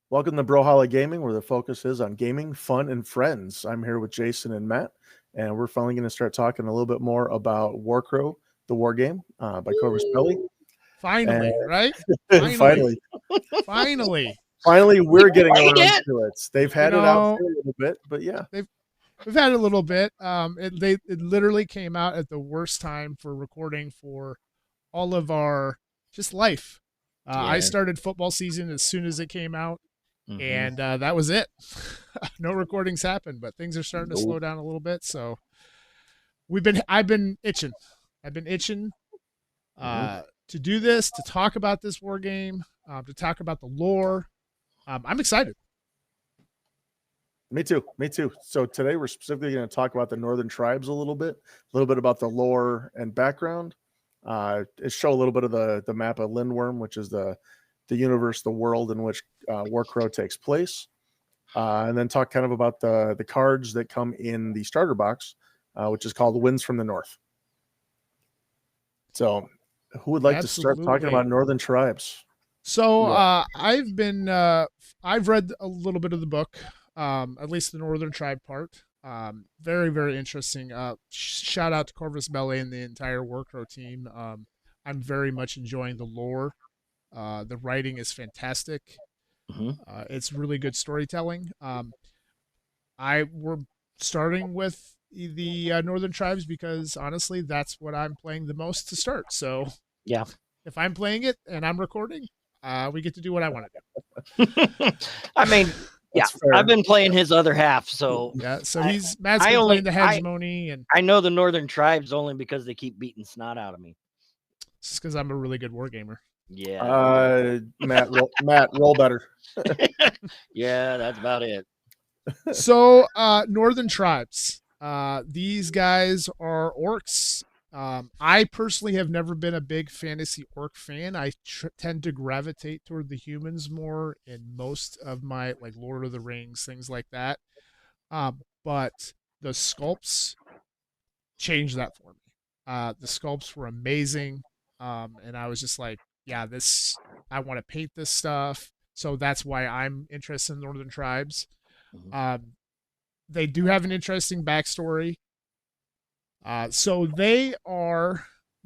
Welcome to Brohala Gaming, where the focus is on gaming, fun, and friends. I'm here with Jason and Matt, and we're finally going to start talking a little bit more about Warcrow, the war game by Corvus Belli. Finally, right? Finally, Finally, we're getting around to it. They've had it out for a little bit, but yeah, we've had it a little bit. It literally came out at the worst time for recording for all of our just life. I started football season as soon as it came out, and that was it. No recordings happened, but things are starting to slow down a little bit. So I've been itching. To do this, to talk about this war game, to talk about the lore. I'm excited. Me too. So today we're specifically going to talk about the Northern Tribes a little bit about the lore and background. Show a little bit of the map of Lindworm, which is the universe, the world in which Warcrow takes place, and then talk kind of about the cards that come in the starter box, which is called Winds from the North. So, who would like to start talking about Northern Tribes? So I've read a little bit of the book, at least the Northern Tribe part. Very, very interesting. Shout out to Corvus Belli and the entire Warcrow team. I'm very much enjoying the lore. The writing is fantastic. It's really good storytelling. We're starting with the Northern Tribes because honestly, that's what I'm playing the most to start. So yeah, if I'm playing it and I'm recording, we get to do what I want to do. I mean, I've been playing his other half, so Matt's been playing the hegemony, and I know the Northern Tribes only because they keep beating snot out of me. It's just because I'm a really good war gamer. Yeah. Matt, roll better. Yeah, that's about it. So, Northern Tribes. These guys are orcs. I personally have never been a big fantasy orc fan. I tend to gravitate toward the humans more in most of my like Lord of the Rings, things like that. But the sculpts changed that for me. The sculpts were amazing. And I was just like, I want to paint this stuff. So that's why I'm interested in Northern Tribes. They do have an interesting backstory. So they are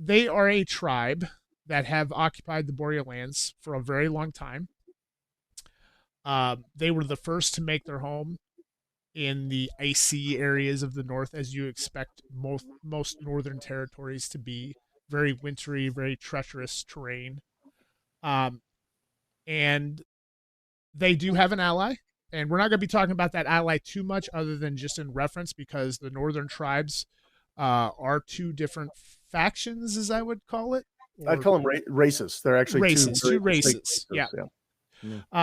a tribe that have occupied the Boreal Lands for a very long time. They were the first to make their home in the icy areas of the north, as you expect most northern territories to be. Very wintry, very treacherous terrain. And they do have an ally. And we're not going to be talking about that ally too much other than just in reference because the Northern Tribes are two different factions, as I would call it. I'd call them races. They're actually two races. Yeah.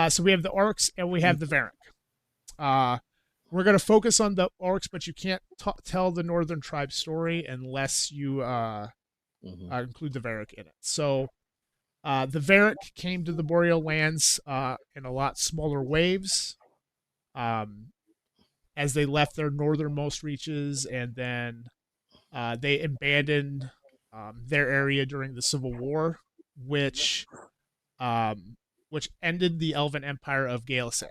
So we have the Orcs and we have the Varric. We're going to focus on the Orcs, but you can't tell the Northern Tribe story unless you include the Varric in it. So the Varric came to the Boreal Lands in a lot smaller waves as they left their northernmost reaches, and then they abandoned their area during the Civil War, which ended the Elven Empire of Gaelisael.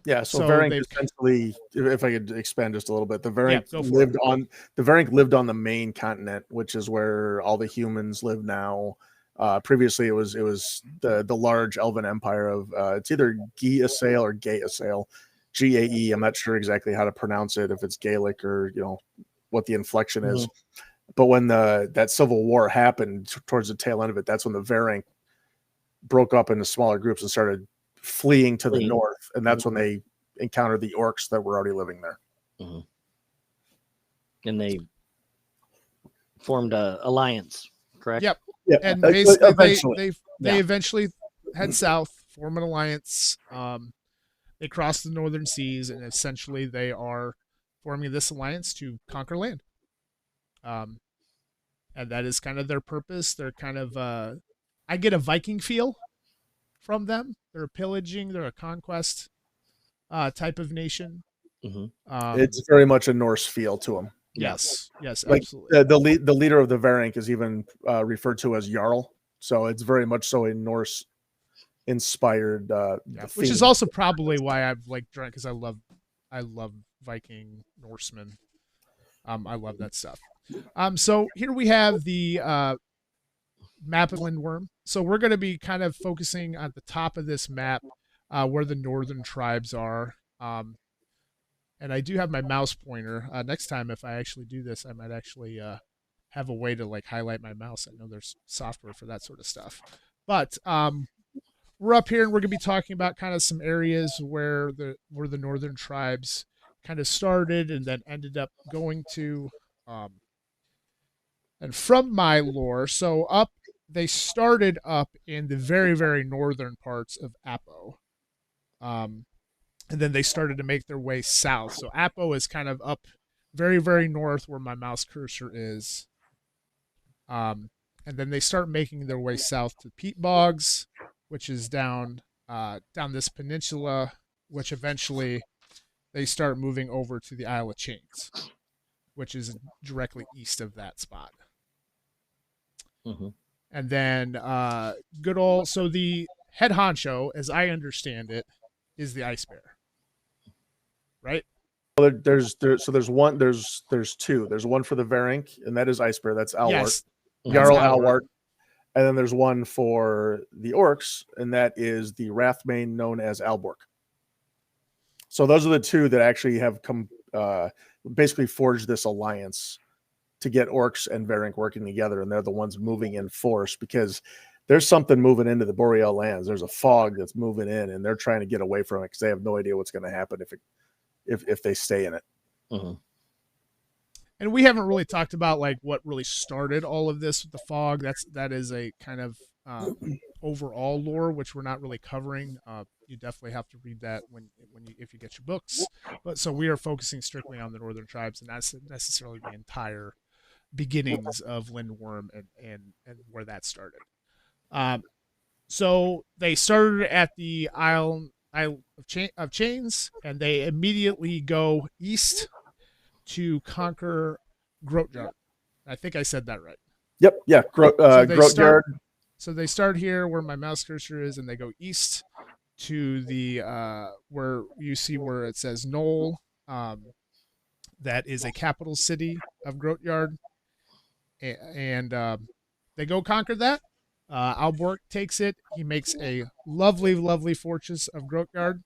Yeah, so Varric essentially, if I could expand just a little bit, the Varric lived on the main continent, which is where all the humans live now. Previously, it was the large Elven Empire of it's either Gaelisael or Gaelisael, Gae. I'm not sure exactly how to pronounce it, if it's Gaelic or what the inflection is. But when that Civil War happened towards the tail end of it, that's when the Varric broke up into smaller groups and started fleeing to the north, and that's when they encountered the Orcs that were already living there. And they formed an alliance, correct? Yep. And basically they eventually head south, form an alliance. They cross the northern seas, and essentially they are forming this alliance to conquer land. And that is kind of their purpose. They're kind of I get a Viking feel from them. They're pillaging. They're a conquest type of nation. It's very much a Norse feel to them. Yes, like, absolutely. The leader of the Varric is even referred to as Jarl, so it's very much so a Norse inspired which is also probably why I've like drawn, because I love Viking Norsemen. I love that stuff. So here we have the map of Lindworm. So we're going to be kind of focusing on the top of this map, where the northern tribes are. And I do have my mouse pointer. Next time, if I actually do this, I might actually have a way to like highlight my mouse. I know there's software for that sort of stuff. But we're up here, and we're going to be talking about kind of some areas where the northern tribes kind of started and then ended up going to. And from my lore, so they started up in the very, very northern parts of Apo. And then they started to make their way south. So Apo is kind of up very, very north where my mouse cursor is. And then they start making their way south to peat bogs, which is down this peninsula, which eventually they start moving over to the Isle of Chains, which is directly east of that spot. Mm-hmm. And then so the head honcho, as I understand it, is the Ice Bear. Right? Well, there's two. There's one for the Varink, and that is Ice Bear. That's Alwart. Yes, Jarl Alwart. And then there's one for the Orcs, and that is the Wrathbane known as Alborg. So those are the two that actually have come basically forged this alliance to get Orcs and Varink working together, and they're the ones moving in force because there's something moving into the Boreal lands. There's a fog that's moving in, and they're trying to get away from it because they have no idea what's going to happen if they stay in it. Mm-hmm. And we haven't really talked about like what really started all of this with the fog. That is a kind of overall lore, which we're not really covering. You definitely have to read that if you get your books. But so we are focusing strictly on the northern tribes, and not necessarily the entire beginnings of Lindworm and where that started. So they started at the Isle of Chains, and they immediately go east to conquer Grotjard. I think I said that right. Yep. Yeah. Grotjard. So they start here where my mouse cursor is, and they go east to the where you see where it says Knoll. That is a capital city of Grotjard, and they go conquer that. Alborg takes it. He makes a lovely, lovely fortress of Grotjard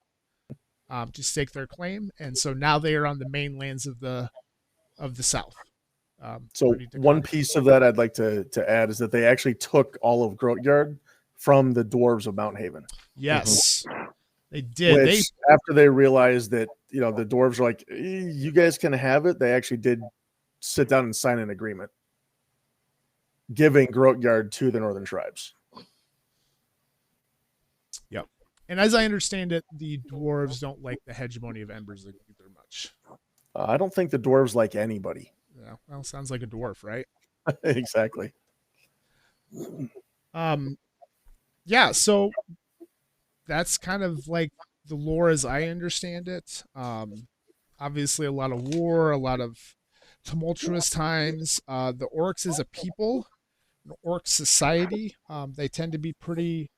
to stake their claim, and so now they are on the mainlands of the south. So one piece of that I'd like to add is that they actually took all of Grotjard from the dwarves of Mount Haven. Yes, they did. After they realized that the dwarves were like, you guys can have it, they actually did sit down and sign an agreement giving Grotjard to the northern tribes. Yep. And as I understand it, the dwarves don't like the hegemony of Embers either much. I don't think the dwarves like anybody. Yeah, well, sounds like a dwarf, right? Exactly. Yeah, so that's kind of like the lore as I understand it. Obviously a lot of war, a lot of tumultuous times. The Orcs as a people, an Orc society, they tend to be pretty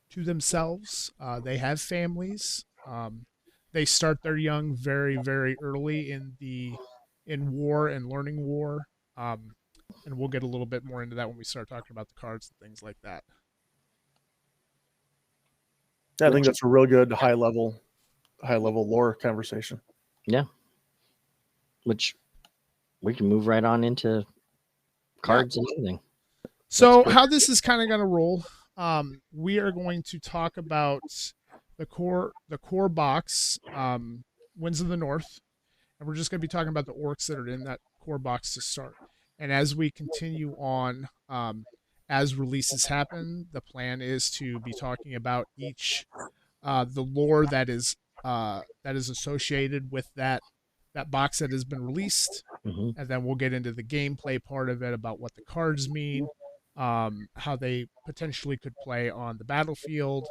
to themselves. They have families. They start their young very, very early in war and learning war. And we'll get a little bit more into that when we start talking about the cards and things like that. I think that's a real good high level lore conversation. Yeah. Which we can move right on into cards and everything. So how this is kind of going to roll, we are going to talk about the core box, Winds of the North, and we're just going to be talking about the orcs that are in that core box to start. And as we continue on, as releases happen, the plan is to be talking about each the lore that is associated with that box that has been released, and then we'll get into the gameplay part of it about what the cards mean, how they potentially could play on the battlefield.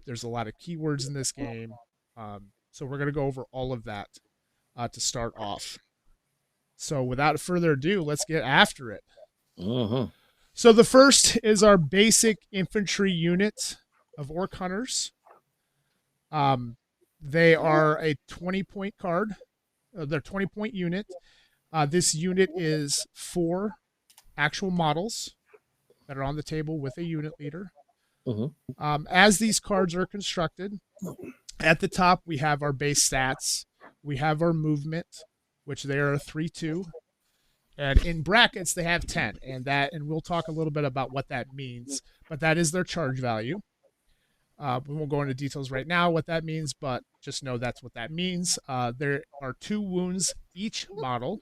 There's a lot of keywords in this game, so we're going to go over all of that to start off. So without further ado, let's get after it. So the first is our basic infantry unit of Orc Hunters. They are a 20-point card. They're 20-point unit. This unit is 4 actual models that are on the table with a unit leader. As these cards are constructed, at the top we have our base stats. We have our movement, which they are 3-2. And in brackets, they have 10. And we'll talk a little bit about what that means. But that is their charge value. We won't go into details right now what that means, but just know that's what that means. There are 2 wounds each model.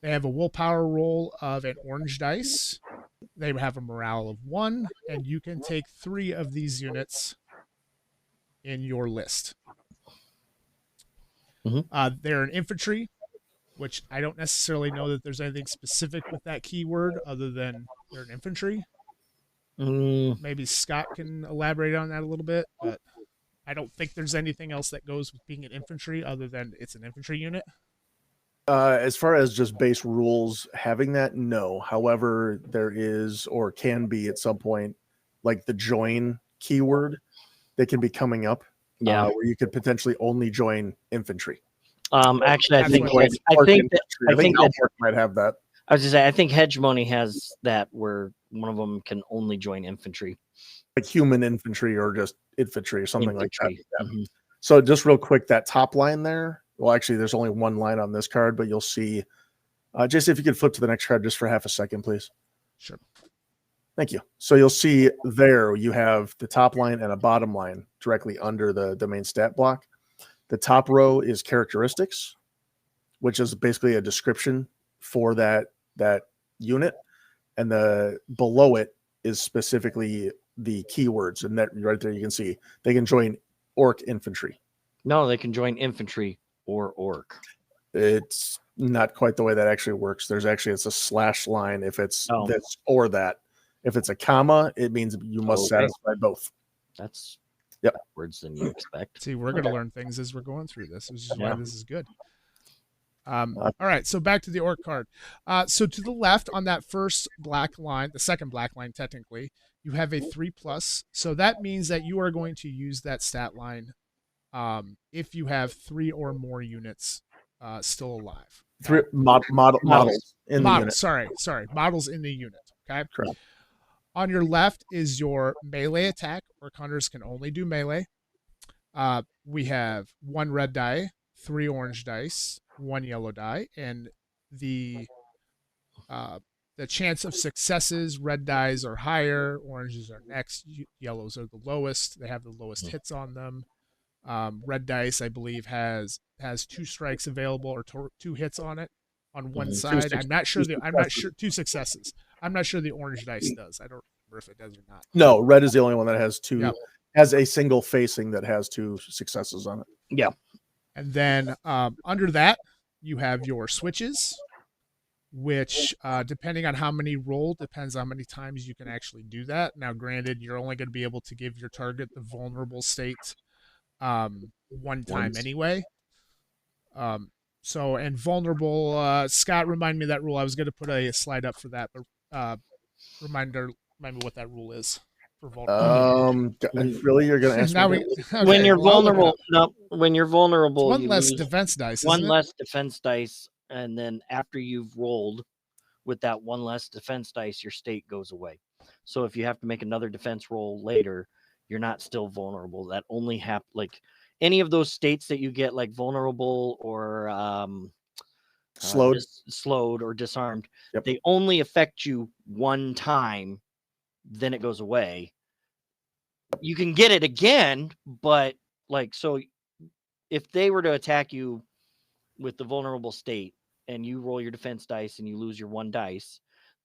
They have a willpower roll of an orange dice. They have a morale of 1, and you can take 3 of these units in your list. They're an infantry, which I don't necessarily know that there's anything specific with that keyword other than they're an infantry. Maybe Scott can elaborate on that a little bit, but I don't think there's anything else that goes with being an infantry other than it's an infantry unit. As far as just base rules, having that, no. However, there is or can be at some point, like the join keyword that can be coming up. Where you could potentially only join infantry. Actually, I think that might have that. I was just saying, I think Hegemony has that where one of them can only join infantry, like human infantry or just infantry or something like that. Yeah. So just real quick, that top line there. Well, actually, there's only one line on this card, but you'll see. Jason, if you could flip to the next card just for half a second, please. Sure. Thank you. So you'll see there you have the top line and a bottom line directly under the main stat block. The top row is characteristics, which is basically a description for that unit, and the below it is specifically the keywords. And that right there, you can see they can join Orc infantry. No, they can join infantry or Orc. It's not quite the way that actually works. It's a slash line if it's this or that. If it's a comma, it means you must satisfy both. That's Yep. Words than you expect. See, we're going to learn things as we're going through this, which is why this is good. All right, so back to the Orc card. So to the left on that first black line, the second black line technically, you have a 3+. So that means that you are going to use that stat line if you have 3 or more units still alive. Models in the unit. Sorry, models in the unit. Okay. Correct. On your left is your melee attack. Orc hunters can only do melee. We have 1 red die, 3 orange dice, 1 yellow die, and the chance of successes, red dies are higher, oranges are next, yellows are the lowest. They have the lowest hits on them. Red dice, I believe, has 2 strikes available or 2 hits on it on one side. I'm not sure 2 successes. I'm not sure the orange dice does. I don't remember if it does or not. No, red is the only one that has 2. Yep. Has a single facing that has 2 successes on it. Yeah. And then under that, you have your switches, which depending on how many roll, depends on how many times you can actually do that. Now, granted, you're only going to be able to give your target the vulnerable state one time anyway. So, and vulnerable, Scott, remind me of that rule. I was going to put a slide up for that, but remind me what that rule is for vulnerable. Really, you're going to ask me? When you're vulnerable, when you're vulnerable, it's 1 less defense dice. One less defense dice, and then after you've rolled with that 1 less defense dice, your state goes away. So if you have to make another defense roll later, you're not still vulnerable. That only happens like any of those states that you get, like vulnerable or slowed or disarmed. Yep. They only affect you 1 time, then it goes away. You can get it again, but so if they were to attack you with the vulnerable state and you roll your defense dice and you lose your 1 dice,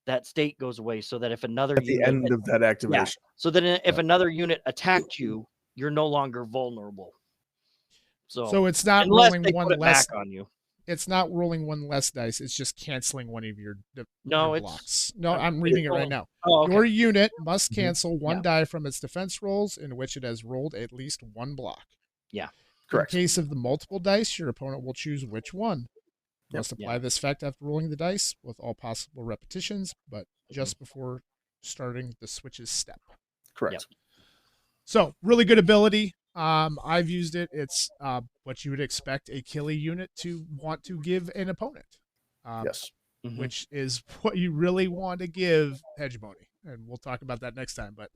that state goes away, so that if another at the end of that activation, so then if another unit attacked you, you're no longer vulnerable. So it's not rolling 1 less on you. It's not rolling 1 less dice. It's just canceling one of your blocks. No, I'm reading it right now. Oh, okay. Your unit must cancel 1 die from its defense rolls in which it has rolled at least 1 block. Yeah, correct. In case of the multiple dice, your opponent will choose which one. You must apply this effect after rolling the dice with all possible repetitions, but just before starting the switch's step. Correct. So really good ability. I've used it. It's what you would expect a killy unit to want to give an opponent. Yes. Which is what you really want to give Hegemony. And we'll talk about that next time. But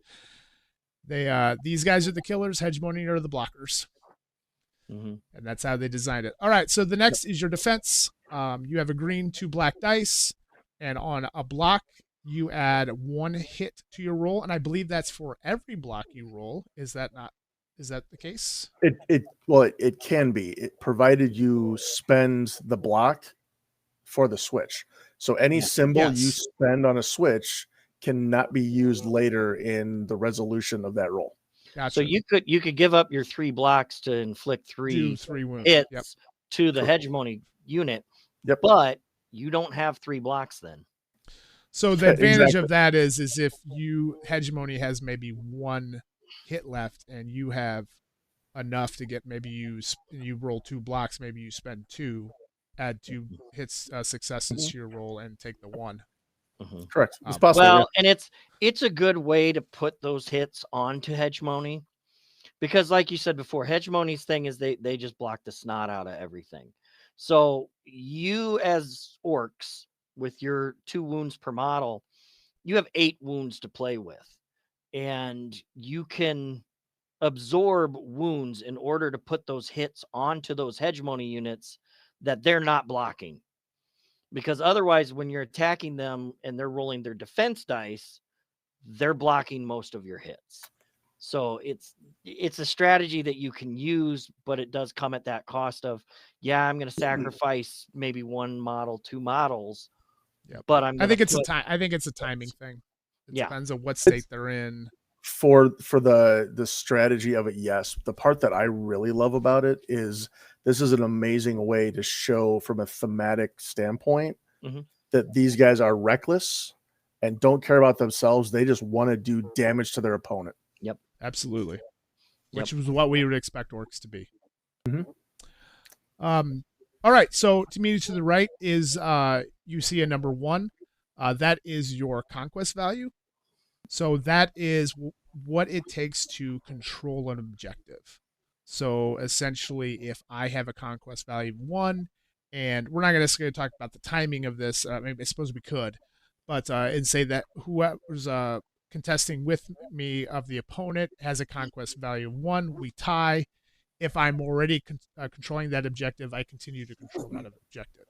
these guys are the killers, Hegemony are the blockers. And that's how they designed it. All right, so the next is your defense. You have a green 2 black dice, and on a block, you add 1 hit to your roll, and I believe that's for every block you roll. Is that the case? It can be, provided you spend the block for the switch. So any symbol you spend on a switch cannot be used later in the resolution of that roll. Gotcha. So you could give up your 3 blocks to inflict 3 wounds hits to the Hegemony unit, but you don't have 3 blocks then. So the advantage of that is if you Hegemony has maybe 1 hit left and you have enough to get, maybe you roll 2 blocks, maybe you spend 2, add 2 hits successes to your roll and take the 1. Correct. It's possible. Well, and it's a good way to put those hits onto Hegemony, because like you said before, Hegemony's thing is they just block the snot out of everything. So you as orcs with your 2 wounds per model, you have 8 wounds to play with, and you can absorb wounds in order to put those hits onto those Hegemony units that they're not blocking. Because otherwise, when you're attacking them and they're rolling their defense dice, they're blocking most of your hits. So it's a strategy that you can use, but it does come at that cost of, I'm going to sacrifice maybe 1 model, 2 models. But I think it's a timing thing. It depends on what state they're in. For the strategy of it, yes. The part that I really love about it is this is an amazing way to show from a thematic standpoint that these guys are reckless and don't care about themselves. They just want to do damage to their opponent. Yep. Absolutely. Which was what we would expect orcs to be. All right. So to me, to the right is you see a number 1. That is your conquest value. So that is what it takes to control an objective. So essentially, if I have a conquest value of 1, and we're not going to talk about the timing of this, maybe I suppose we could, but and say that whoever's contesting with me of the opponent has a conquest value of 1, we tie. If I'm already controlling that objective, I continue to control that objective.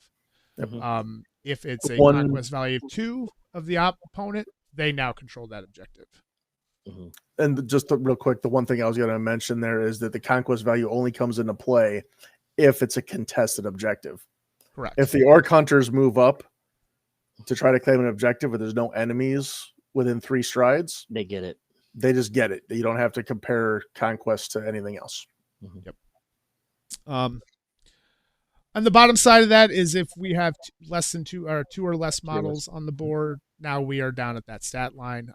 If it's a conquest value of 2 of the opponent, they now control that objective. And just real quick, the one thing I was going to mention there is that the conquest value only comes into play if it's a contested objective. Correct. If the orc hunters move up to try to claim an objective where there's no enemies within 3 strides, they get it. They just get it. You don't have to compare conquest to anything else. Yep. On the bottom side of that is if we have less than 2 or less models on the board, now we are down at that stat line.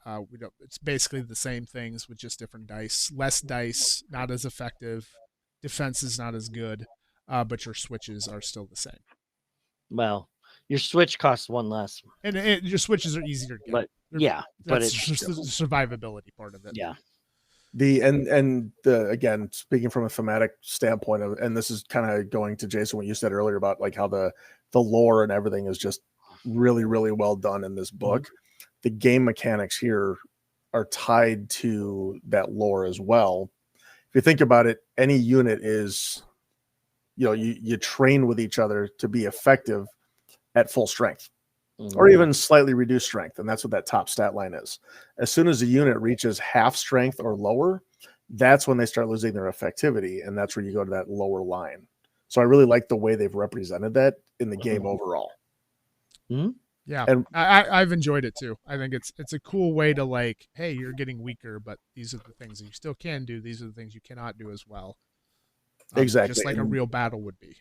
It's basically the same things with just different dice. Less dice, not as effective. Defense is not as good, but your switches are still the same. Well, your switch costs 1 less, and your switches are easier to get. But it's just the survivability part of it. Yeah. Again, speaking from a thematic standpoint and this is kind of going to Jason, what you said earlier about like how the lore and everything is just really, really well done in this book. The game mechanics here are tied to that lore as well. If you think about it, any unit is, you train with each other to be effective at full strength or even slightly reduced strength. And that's what that top stat line is. As soon as a unit reaches half strength or lower, that's when they start losing their effectivity. And that's where you go to that lower line. So I really like the way they've represented that in the game overall. Yeah, and I've enjoyed it too. I think it's a cool way to like, hey, you're getting weaker, but these are the things that you still can do. These are the things you cannot do as well. Exactly, just like a real battle would be.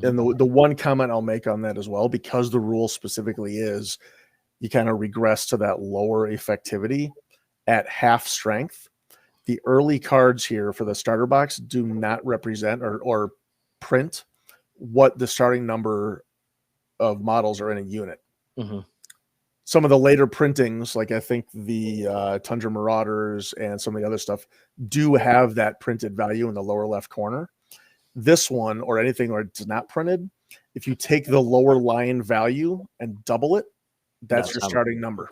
And the one comment I'll make on that as well, because the rule specifically is you kind of regress to that lower effectivity at half strength. The early cards here for the starter box do not represent or print what the starting number of models are in a unit. Mm-hmm. Some of the later printings, like I think the Tundra Marauders and some of the other stuff, do have that printed value in the lower left corner. This one, or anything where it's not printed, if you take the lower line value and double it, that's your starting number.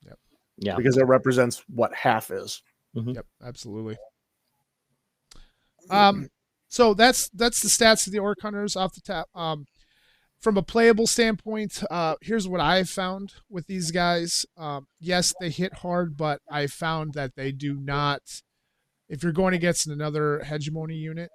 Yep. Yeah. Because it represents what half is. Mm-hmm. Yep, absolutely. So that's the stats of the Orc Hunters off the top. From a playable standpoint, here's what I've found with these guys. Yes, they hit hard, but I found that they do not. If you're going against another hegemony unit,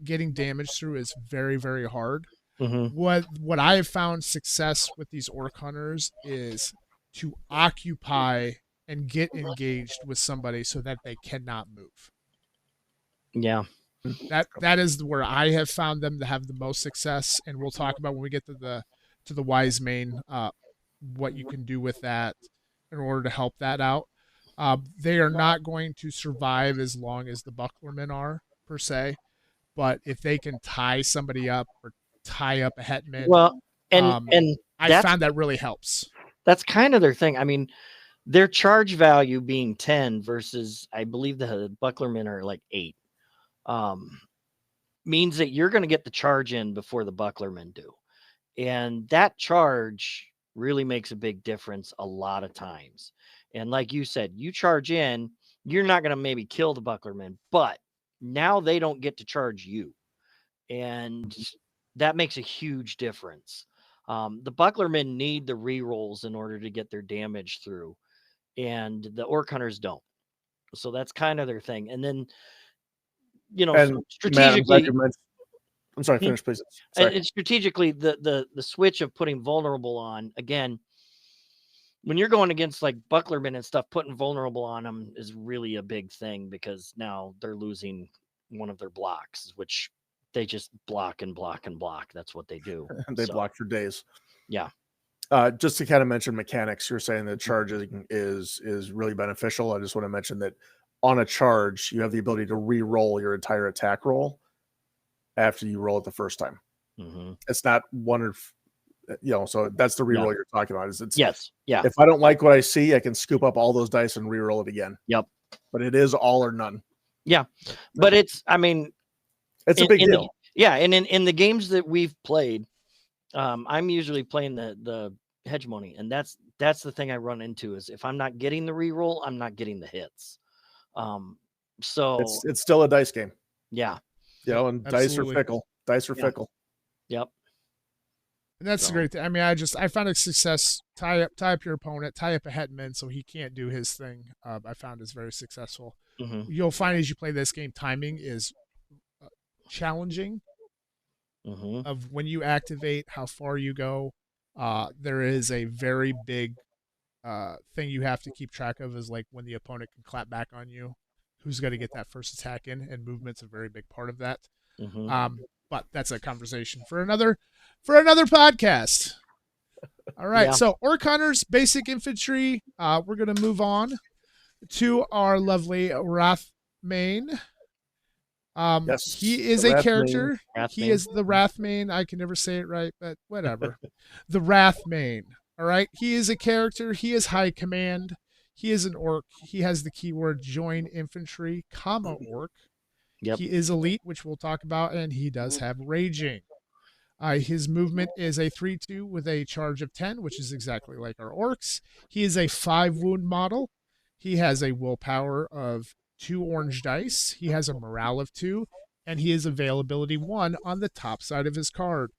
getting damage through is very, very hard. Mm-hmm. What I have found success with these Orc Hunters is to occupy and get engaged with somebody so that they cannot move. Yeah. That is where I have found them to have the most success, and we'll talk about when we get to the Wise Mane, what you can do with that in order to help that out. They are not going to survive as long as the Bucklermen are, per se, but if they can tie somebody up or tie up a hetman, well, and I found that really helps. That's kind of their thing. I mean, their charge value being 10 versus, I believe the Bucklermen are like 8. Means that you're going to get the charge in before the Bucklermen do. And that charge really makes a big difference a lot of times. And like you said, you charge in, you're not going to maybe kill the Bucklermen, but now they don't get to charge you. And that makes a huge difference. The Bucklermen need the rerolls in order to get their damage through, and the Orc Hunters don't. So that's kind of their thing. And then, strategically, Matt, I'm sorry, finish, please. And strategically, the switch of putting vulnerable on, again, when you're going against like Bucklermen and stuff, putting vulnerable on them is really a big thing, because now they're losing one of their blocks, which they just block and block and block. That's what they do. They block for days. Yeah. Just to kind of mention mechanics, you're saying that charging is really beneficial. I just want to mention that on a charge, you have the ability to re-roll your entire attack roll after you roll it the first time. Mm-hmm. It's not one or, so that's the re-roll you're talking about. Yes. Yeah. If I don't like what I see, I can scoop up all those dice and re-roll it again. Yep. But it is all or none. Yeah. But it's a big deal. And in the games that we've played, I'm usually playing the hegemony, and that's the thing I run into is if I'm not getting the re-roll, I'm not getting the hits. So it's still a dice game. Yeah. And dice are fickle. Dice are fickle. Yep. And that's a great thing. I mean, I found a success. Tie up your opponent, tie up a hetman so he can't do his thing. I found is very successful. Mm-hmm. You'll find as you play this game, timing is challenging. Mm-hmm. Of when you activate, how far you go. There is a very big thing you have to keep track of, is like when the opponent can clap back on you, who's going to get that first attack in, and movement's a very big part of that. Mm-hmm. But that's a conversation for another podcast. All right. So Orc Hunters, basic infantry. We're going to move on to our lovely Wrathmane. Yes, he is a character. He is the Wrathmane. I can never say it right, but whatever. The Wrathmane. All right. He is a character. He is high command. He is an orc. He has the keyword join infantry, orc. Yep. He is elite, which we'll talk about, and he does have raging. His movement is a 3/2 with a charge of 10, which is exactly like our orcs. He is a 5 wound model. He has a willpower of 2 orange dice. He has a morale of 2, and he is availability 1 on the top side of his card.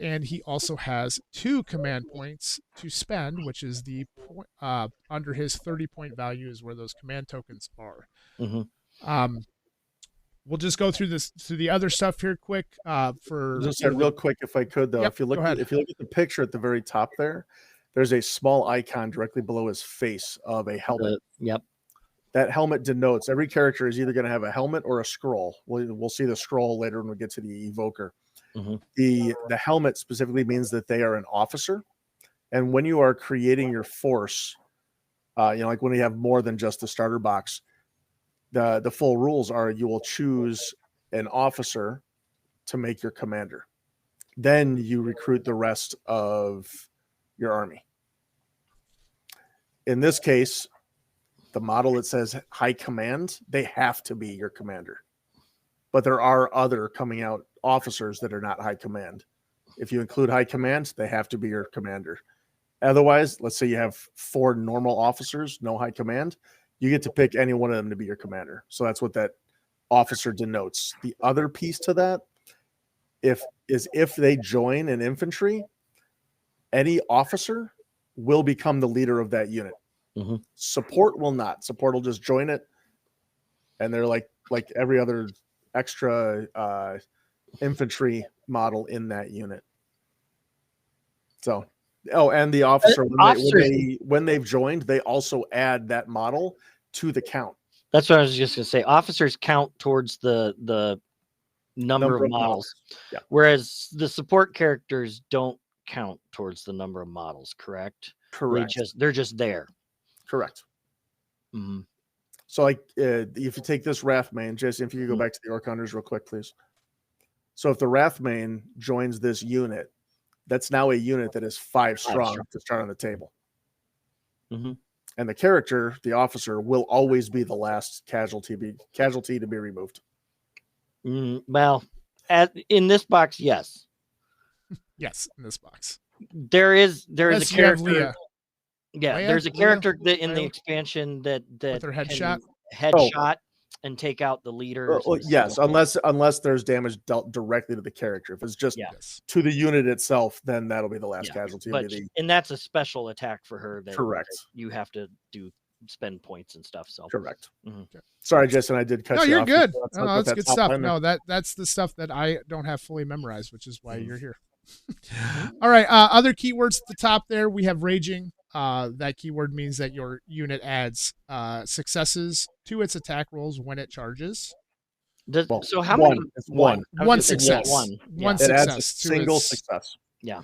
And he also has 2 command points to spend, which is the under his 30-point value is where those command tokens are. Mm-hmm. We'll just go through the other stuff here quick. Just real quick, if I could though, Yep, if you look at the picture at the very top there's a small icon directly below his face of a helmet. Yep. That helmet denotes every character is either going to have a helmet or a scroll. We'll see the scroll later when we get to the evoker. Mm-hmm. The helmet specifically means that they are an officer, and when you are creating your force, like when you have more than just the starter box, the full rules are you will choose an officer to make your commander. Then you recruit the rest of your army. In this case, the model that says high command, they have to be your commander. But there are other coming out officers that are not high command. If you include high command, they have to be your commander. Otherwise, let's say you have 4 normal officers, no high command, you get to pick any one of them to be your commander. So that's what that officer denotes. The other piece to that, if they join an infantry, any officer will become the leader of that unit. Mm-hmm. Support will not. Support will just join it, and they're like every other extra infantry model in that unit. So, and the officer when they've joined, they also add that model to the count. That's what I was just going to say. Officers count towards the number of models, yeah. Whereas the support characters don't count towards the number of models. Correct. They're just there. Correct. Mm-hmm. So, like, if you take this Wrathmane, Jason, if you could go back to the Orc Hunters real quick, please. So, if the Wrathmane joins this unit, that's now a unit that is 5 strong to start on the table. Mm-hmm. And the character, the officer, will always be the last casualty to be removed. Well, in this box, yes. Yes, in this box. There is a character. Yeah, Leia, there's a character in the expansion that with her headshot and take out the leader. Yes, unless there's damage dealt directly to the character. If it's just to the unit itself, then that'll be the last casualty. And that's a special attack for her. Correct. That you have to spend points and stuff. So correct. Mm-hmm. Sorry, Jason, I did cut you off. No, you're good. That's good stuff. No, that's the stuff that I don't have fully memorized, which is why you're here. All right. Other keywords at the top there, we have raging. That keyword means that your unit adds successes to its attack rolls when it charges. So how many? One success. One success. Adds a single success. Yeah.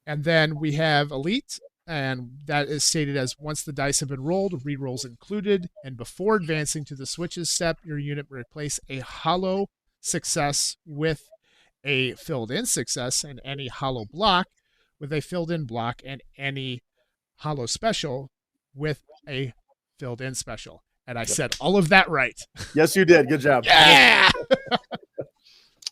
And then we have elite, and that is stated as once the dice have been rolled, rerolls included, and before advancing to the switches step, your unit will replace a hollow success with a filled-in success, and any hollow block with a filled-in block, and any hollow special with a filled-in special. And I said all of that right. Yes, you did. Good job. Yeah.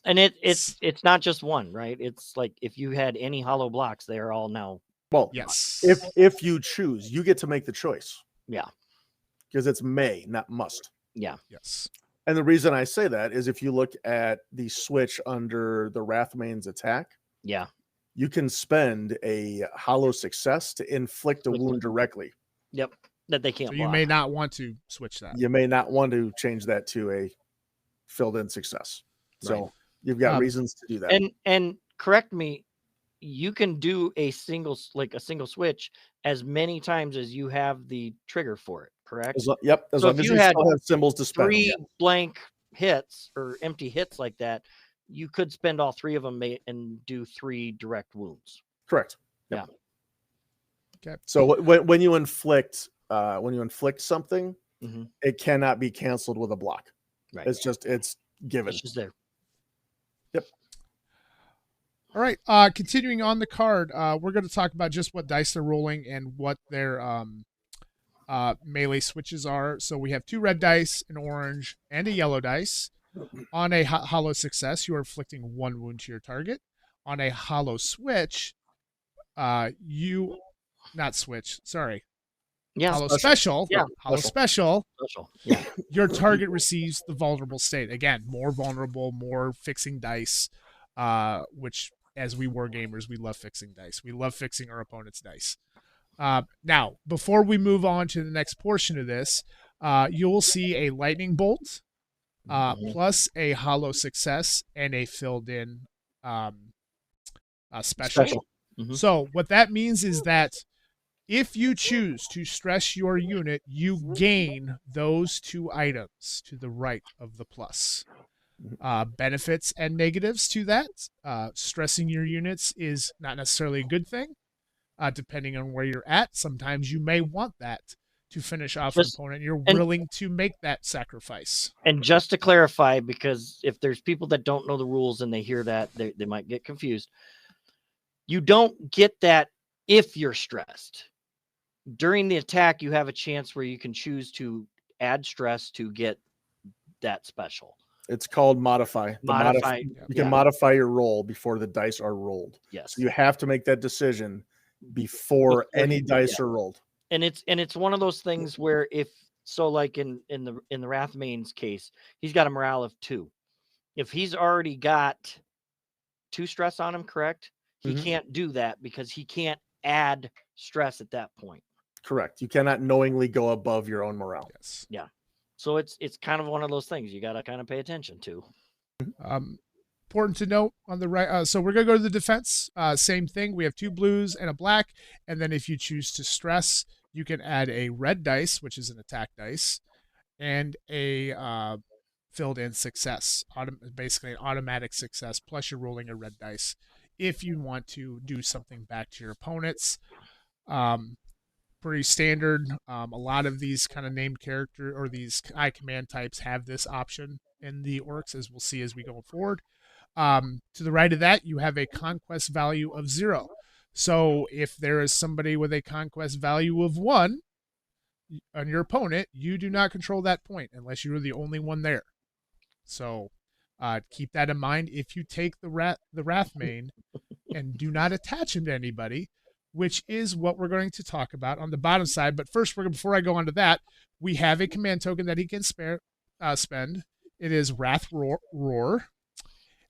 And it's not just one, right? It's like if you had any hollow blocks, they are all now. Well, yes. If you choose, you get to make the choice. Yeah. Because it's may, not must. Yeah. Yes. And the reason I say that is if you look at the switch under the Wrathmane's attack, you can spend a hollow success to inflict a wound directly. Yep. That they can't. So you may not want to switch that. You may not want to change that to a filled-in success. Right. So you've got reasons to do that. And correct me, you can do a single switch as many times as you have the trigger for it. Correct. Yep. As long as you still have symbols to spend. 3 blank hits or empty hits like that, you could spend all 3 of them and do 3 direct wounds. Correct. Yep. Yeah. Okay. So when you inflict something, it cannot be canceled with a block. Right. It's given. It's just there. Yep. All right. Continuing on the card, we're going to talk about just what dice they're rolling and what their melee switches are. So we have 2 red dice, an orange, and a yellow dice. On a hollow success, you are inflicting 1 wound to your target. On a hollow switch, hollow special. Yeah. Hollow special. Yeah. Your target receives the vulnerable state. Again, more vulnerable, more fixing dice, which as we war gamers, we love fixing dice. We love fixing our opponent's dice. Now, before we move on to the next portion of this, you'll see a lightning bolt plus a hollow success and a filled-in special. Mm-hmm. So what that means is that if you choose to stress your unit, you gain those 2 items to the right of the plus. Benefits and negatives to that. Stressing your units is not necessarily a good thing. Depending on where you're at, sometimes you may want that to finish off an opponent. You're willing to make that sacrifice. And just to clarify, because if there's people that don't know the rules and they hear that, they might get confused. You don't get that if you're stressed. During the attack, you have a chance where you can choose to add stress to get that special. It's called modify. You can modify your roll before the dice are rolled. Yes. So you have to make that decision before any dice are rolled. And it's one of those things where like in the Wrathmane's case, he's got a morale of 2. If he's already got 2 stress on him, correct? He can't do that because he can't add stress at that point. Correct. You cannot knowingly go above your own morale. Yes. Yeah. So it's kind of one of those things you got to kind of pay attention to. Important to note on the right. So we're going to go to the defense. Same thing. We have 2 blues and a black. And then if you choose to stress, you can add a red dice, which is an attack dice, and a filled in success. Basically an automatic success. Plus you're rolling a red dice if you want to do something back to your opponents. Pretty standard. A lot of these kind of named character or these high command types have this option in the Orcs, as we'll see as we go forward. To the right of that, you have a conquest value of 0. So if there is somebody with a conquest value of 1 on your opponent, you do not control that point unless you're the only one there. So keep that in mind if you take the Wrathmane and do not attach him to anybody, which is what we're going to talk about on the bottom side. But first, before I go on to that, we have a command token that he can spend. It is Wrath Roar.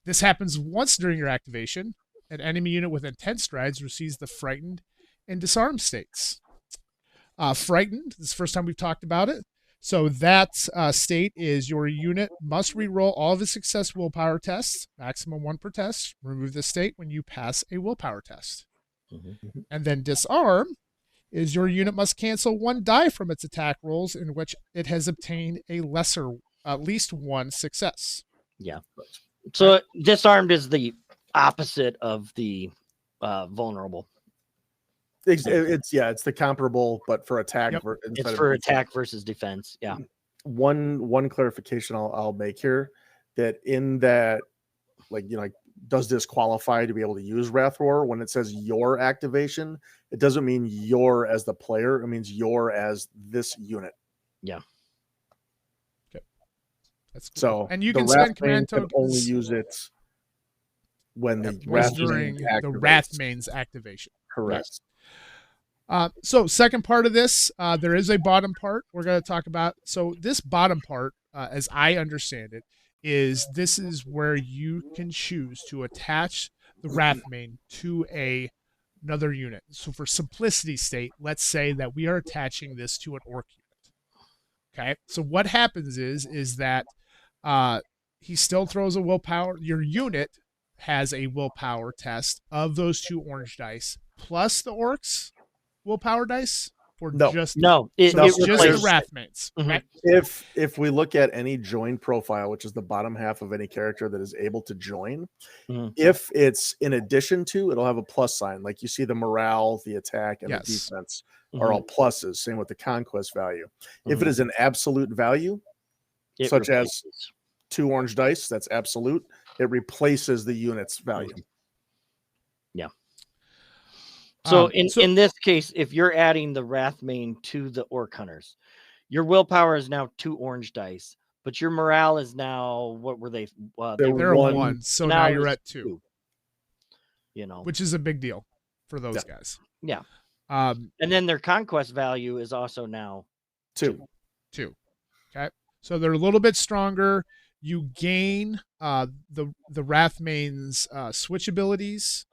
This happens once during your activation. An enemy unit within 10 strides receives the frightened and disarmed states. Frightened, this is the first time we've talked about it. So that state is your unit must reroll all of its success willpower tests, maximum 1 per test. Remove the state when you pass a willpower test. And then disarm is your unit must cancel 1 die from its attack rolls in which it has obtained at least 1 success. Yeah. So disarmed is the opposite of the vulnerable. It's the comparable, but for attack. Yep. It's for attack versus defense. Yeah. One clarification I'll make here, that in that, does this qualify to be able to use Wrath Roar? When it says your activation, it doesn't mean your as the player. It means your as this unit. Yeah. Okay. That's cool. So and you can spend command tokens. Only use it when the Wrathmane's activation. Correct. So second part of this, there is a bottom part we're going to talk about. So this bottom part, as I understand it, this is where you can choose to attach the Wrathmane to another unit. So for simplicity's sake, let's say that we are attaching this to an Orc unit. Okay. So what happens is that he still throws a willpower. Your unit has a willpower test of those 2 orange dice plus the Orcs willpower dice. It's just the Wrathmanes. Right? If we look at any join profile, which is the bottom half of any character that is able to join, if it's in addition to, it'll have a plus sign. Like you see the morale, the attack, and the defense are all pluses. Same with the conquest value. If it is an absolute value, such as 2 orange dice, that's absolute. It replaces the unit's value. Yeah. So in this case, if you're adding the Wrathmane to the Orc Hunters, your willpower is now 2 orange dice, but your morale is now, what were they? They're 1. So now you're at 2. Which is a big deal for those guys. Yeah. And then their conquest value is also now 2. Okay. So they're a little bit stronger. You gain the Wrathmane's switch abilities,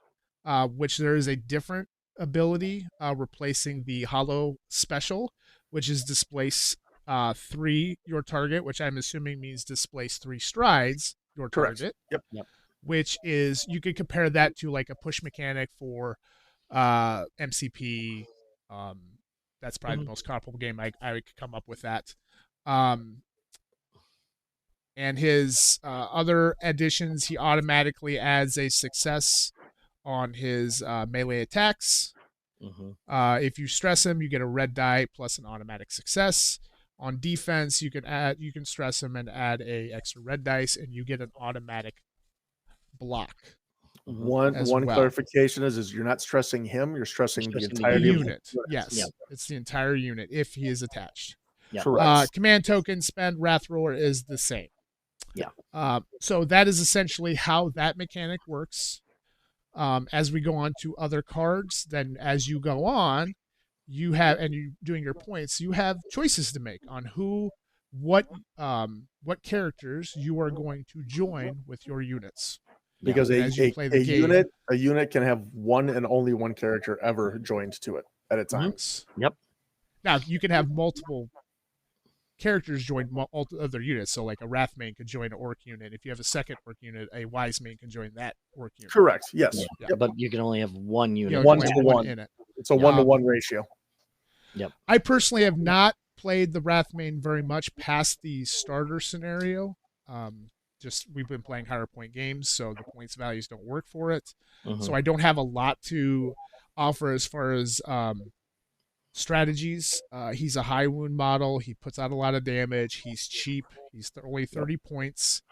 which there is a different ability replacing the Hollow Special, which is displace 3 your target, which I'm assuming means displace 3 strides your target. Yep. Which is, you could compare that to like a push mechanic for MCP. That's probably the most comparable game I could come up with that. And his other additions, he automatically adds a success on his melee attacks. If you stress him, you get a red die plus an automatic success. On defense, you can stress him and add a extra red dice, and you get an automatic block. One clarification is you're not stressing him, you're stressing the entire unit. Yes, it's the entire unit if he is attached. Yeah. Correct. Command token spend Wrath Roller is the same. Yeah. So that is essentially how that mechanic works. As we go on to other cards, then as you go on, you have, and you're doing your points, you have choices to make on what characters you are going to join with your units. Because a unit can have one and only one character ever joined to it at a time. Yep. Now you can have multiple characters join other units. So like a Wrathmane could join an Orc unit. If you have a second Orc unit, a Wisemane can join that Orc unit. Correct. Yes. Yeah. But you can only have one unit. One to one in it. It's a 1-to-1 ratio. Yep. I personally have not played the Wrathmane very much past the starter scenario. Just we've been playing higher point games, so the points values don't work for it. So I don't have a lot to offer as far as strategies. He's a high wound model. He puts out a lot of damage. He's cheap. He's only 30 points.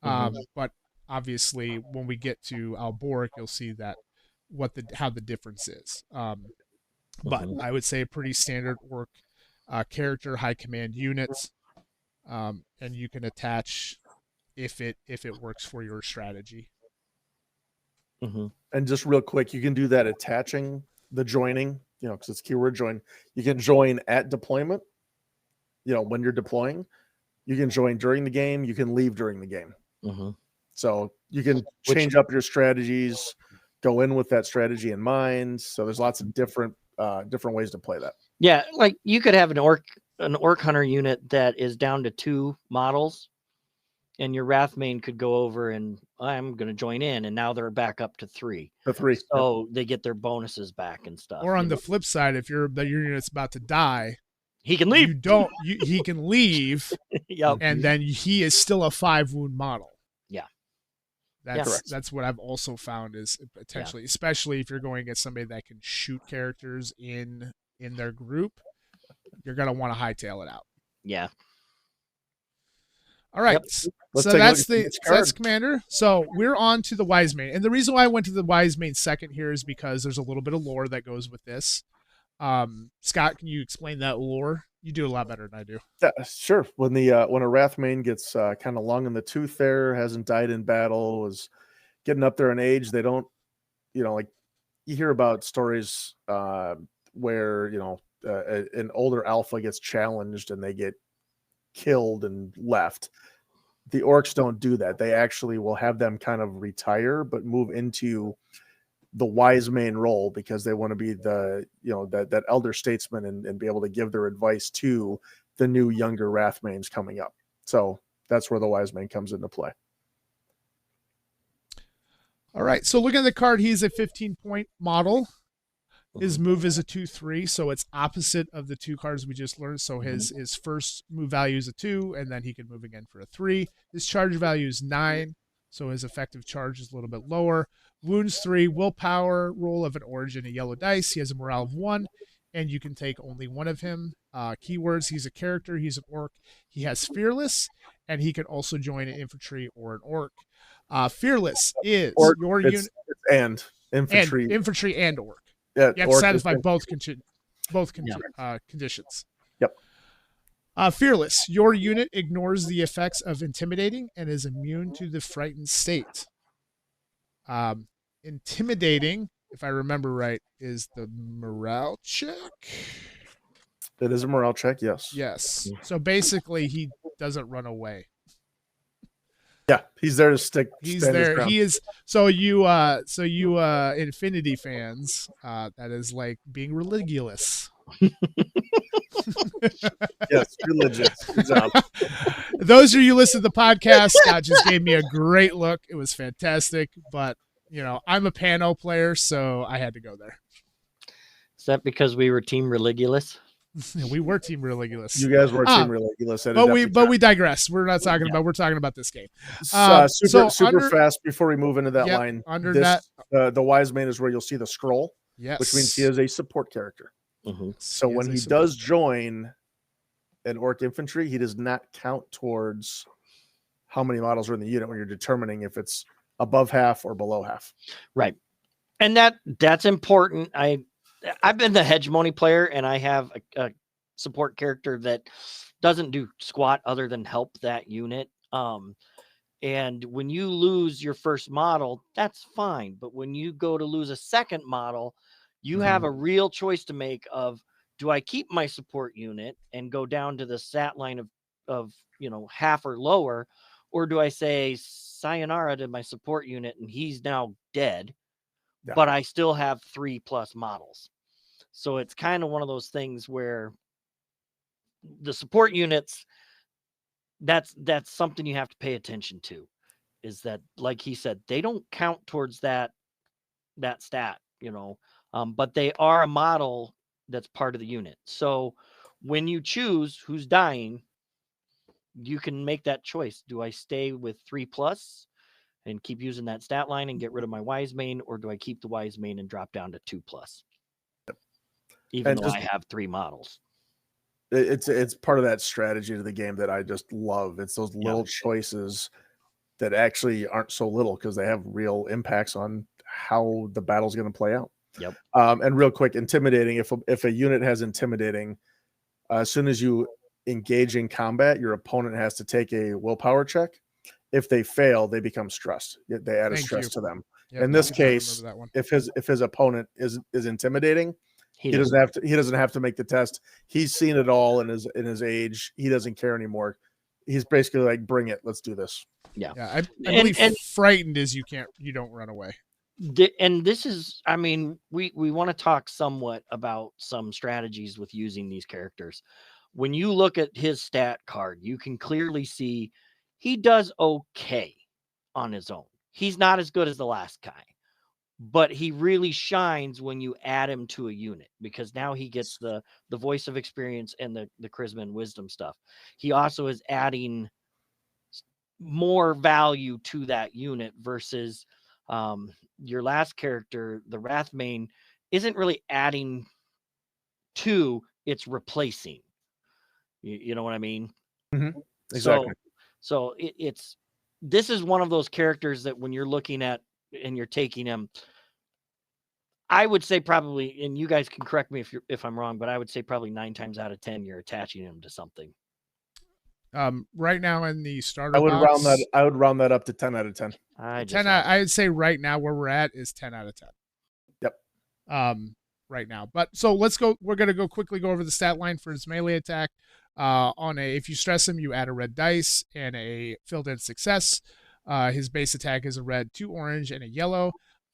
But obviously, when we get to Alboric, you'll see that how the difference is. But I would say a pretty standard Orc character, high command units, and you can attach if it works for your strategy. And just real quick, you can do that attaching the joining, because it's keyword join. You can join at deployment, when you're deploying. You can join during the game. You can leave during the game. So you can change up your strategies, go in with that strategy in mind. So there's lots of different ways to play that. Yeah, like you could have an orc hunter unit that is down to 2 models, and your Wrathmane could go over and I'm going to join in, and now they're back up to 3. The 3. So they get their bonuses back and stuff. Or on the flip side, if your unit's about to die, he can leave. He can leave, and then he is still a 5 wound model. Yeah. That's what I've also found is potentially, especially if you're going against somebody that can shoot characters in their group, you're going to want to hightail it out. Yeah. All right. So that's Commander. So we're on to the Wisemane. And the reason why I went to the Wisemane second here is because there's a little bit of lore that goes with this. Scott, can you explain that lore? You do a lot better than I do. Yeah, sure. When a Wrathmane gets kind of long in the tooth there, hasn't died in battle, was getting up there in age, they don't, like you hear about stories where, an older alpha gets challenged and they get killed and left. The Orcs don't do that. They actually will have them kind of retire, but move into the Wisemane role because they want to be the, that elder statesman and be able to give their advice to the new younger Wrathmanes coming up. So that's where the Wisemane comes into play. All right. So looking at the card, he's a 15-point model. His move is a 2/3, so it's opposite of the 2 cards we just learned. So his first move value is a 2, and then he can move again for a 3. His charge value is 9, so his effective charge is a little bit lower. Wounds 3, willpower, roll of an origin, a yellow dice. He has a morale of 1, and you can take only one of him. Keywords, he's a character, he's an orc. He has fearless, and he can also join an infantry or an orc. Fearless is your unit. And infantry. And infantry and orc. Yeah, you have to satisfy both conditions. Yep. Fearless. Your unit ignores the effects of intimidating and is immune to the frightened state. Intimidating, if I remember right, is the morale check. It is a morale check, yes. Yes. So basically, he doesn't run away. Yeah, he's there to stick. He's there. He is. So you Infinity fans, that is like being religious. Yes, religious. Good job. Those of you listen to the podcast, Scott just gave me a great look. It was fantastic, but I'm a Pano player, so I had to go there. Is that because we were Team Religulous? We were Team Religulous. You guys were Team Religulous. But we digress. We're not talking about. We're talking about this game. Super fast before we move into that line. The Wisemane is where you'll see the scroll. Yes. which means he is a support character. Mm-hmm. So when he does join an Orc infantry, he does not count towards how many models are in the unit when you're determining if it's above half or below half. Right. And that's important. I've been the hegemony player, and I have a support character that doesn't do squat other than help that unit. And when you lose your first model, that's fine. But when you go to lose a second model, you have a real choice to make of, do I keep my support unit and go down to the stat line of half or lower, or do I say sayonara to my support unit and he's now dead, but I still have 3+ models. So it's kind of one of those things where the support units, that's something you have to pay attention to, is that, like he said, they don't count towards that stat, but they are a model that's part of the unit. So when you choose who's dying, you can make that choice. Do I stay with 3+ and keep using that stat line and get rid of my wise main, or do I keep the wise main and drop down to 2+? Even though I have 3 models. It's part of that strategy to the game that I just love. It's those little choices that actually aren't so little, because they have real impacts on how the battle's going to play out. Yep. And real quick, intimidating. If a unit has intimidating, as soon as you engage in combat, your opponent has to take a willpower check. If they fail, they become stressed. They add a stress to them. Yep, in this case, if his opponent is intimidating, he doesn't have to make the test. He's seen it all in his age. He doesn't care anymore. He's basically like, bring it, let's do this. Yeah. I believe frightened is you don't run away. And this is, we want to talk somewhat about some strategies with using these characters. When you look at his stat card, you can clearly see he does okay on his own. He's not as good as the last guy, but he really shines when you add him to a unit, because now he gets the voice of experience and the charisma and wisdom stuff. He also is adding more value to that unit versus your last character, the Wrathmane, isn't really adding to, it's replacing. You know what I mean? Mm-hmm. Exactly. So this is one of those characters that when you're looking at and you're taking him, I would say probably, and you guys can correct me if I'm wrong, but I would say probably 9 times out of 10 you're attaching him to something. Right now in the starter I would box, round that up to 10 out of 10. I would say right now where we're at is 10 out of 10. Yep. Right now. But so let's go. We're going to quickly go over the stat line for his melee attack. If you stress him, you add a red dice and a filled in success. His base attack is a red, 2 orange, and a yellow.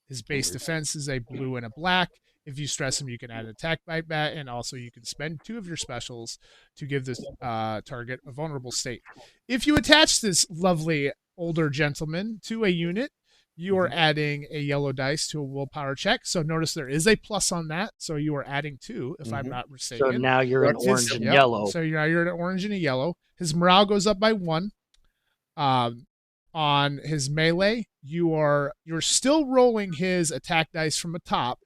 His base defense is a blue and a black. If you stress him, you can add an attack bite bat, and also you can spend 2 of your specials to give this target a vulnerable state. If you attach this lovely older gentleman to a unit, you are adding a yellow dice to a willpower check. So notice there is a plus on that. So you are adding 2, if I'm not mistaken. So now you're an orange and yellow. So now you're an orange and a yellow. His morale goes up by 1. On his melee, you're still rolling his attack dice from the top.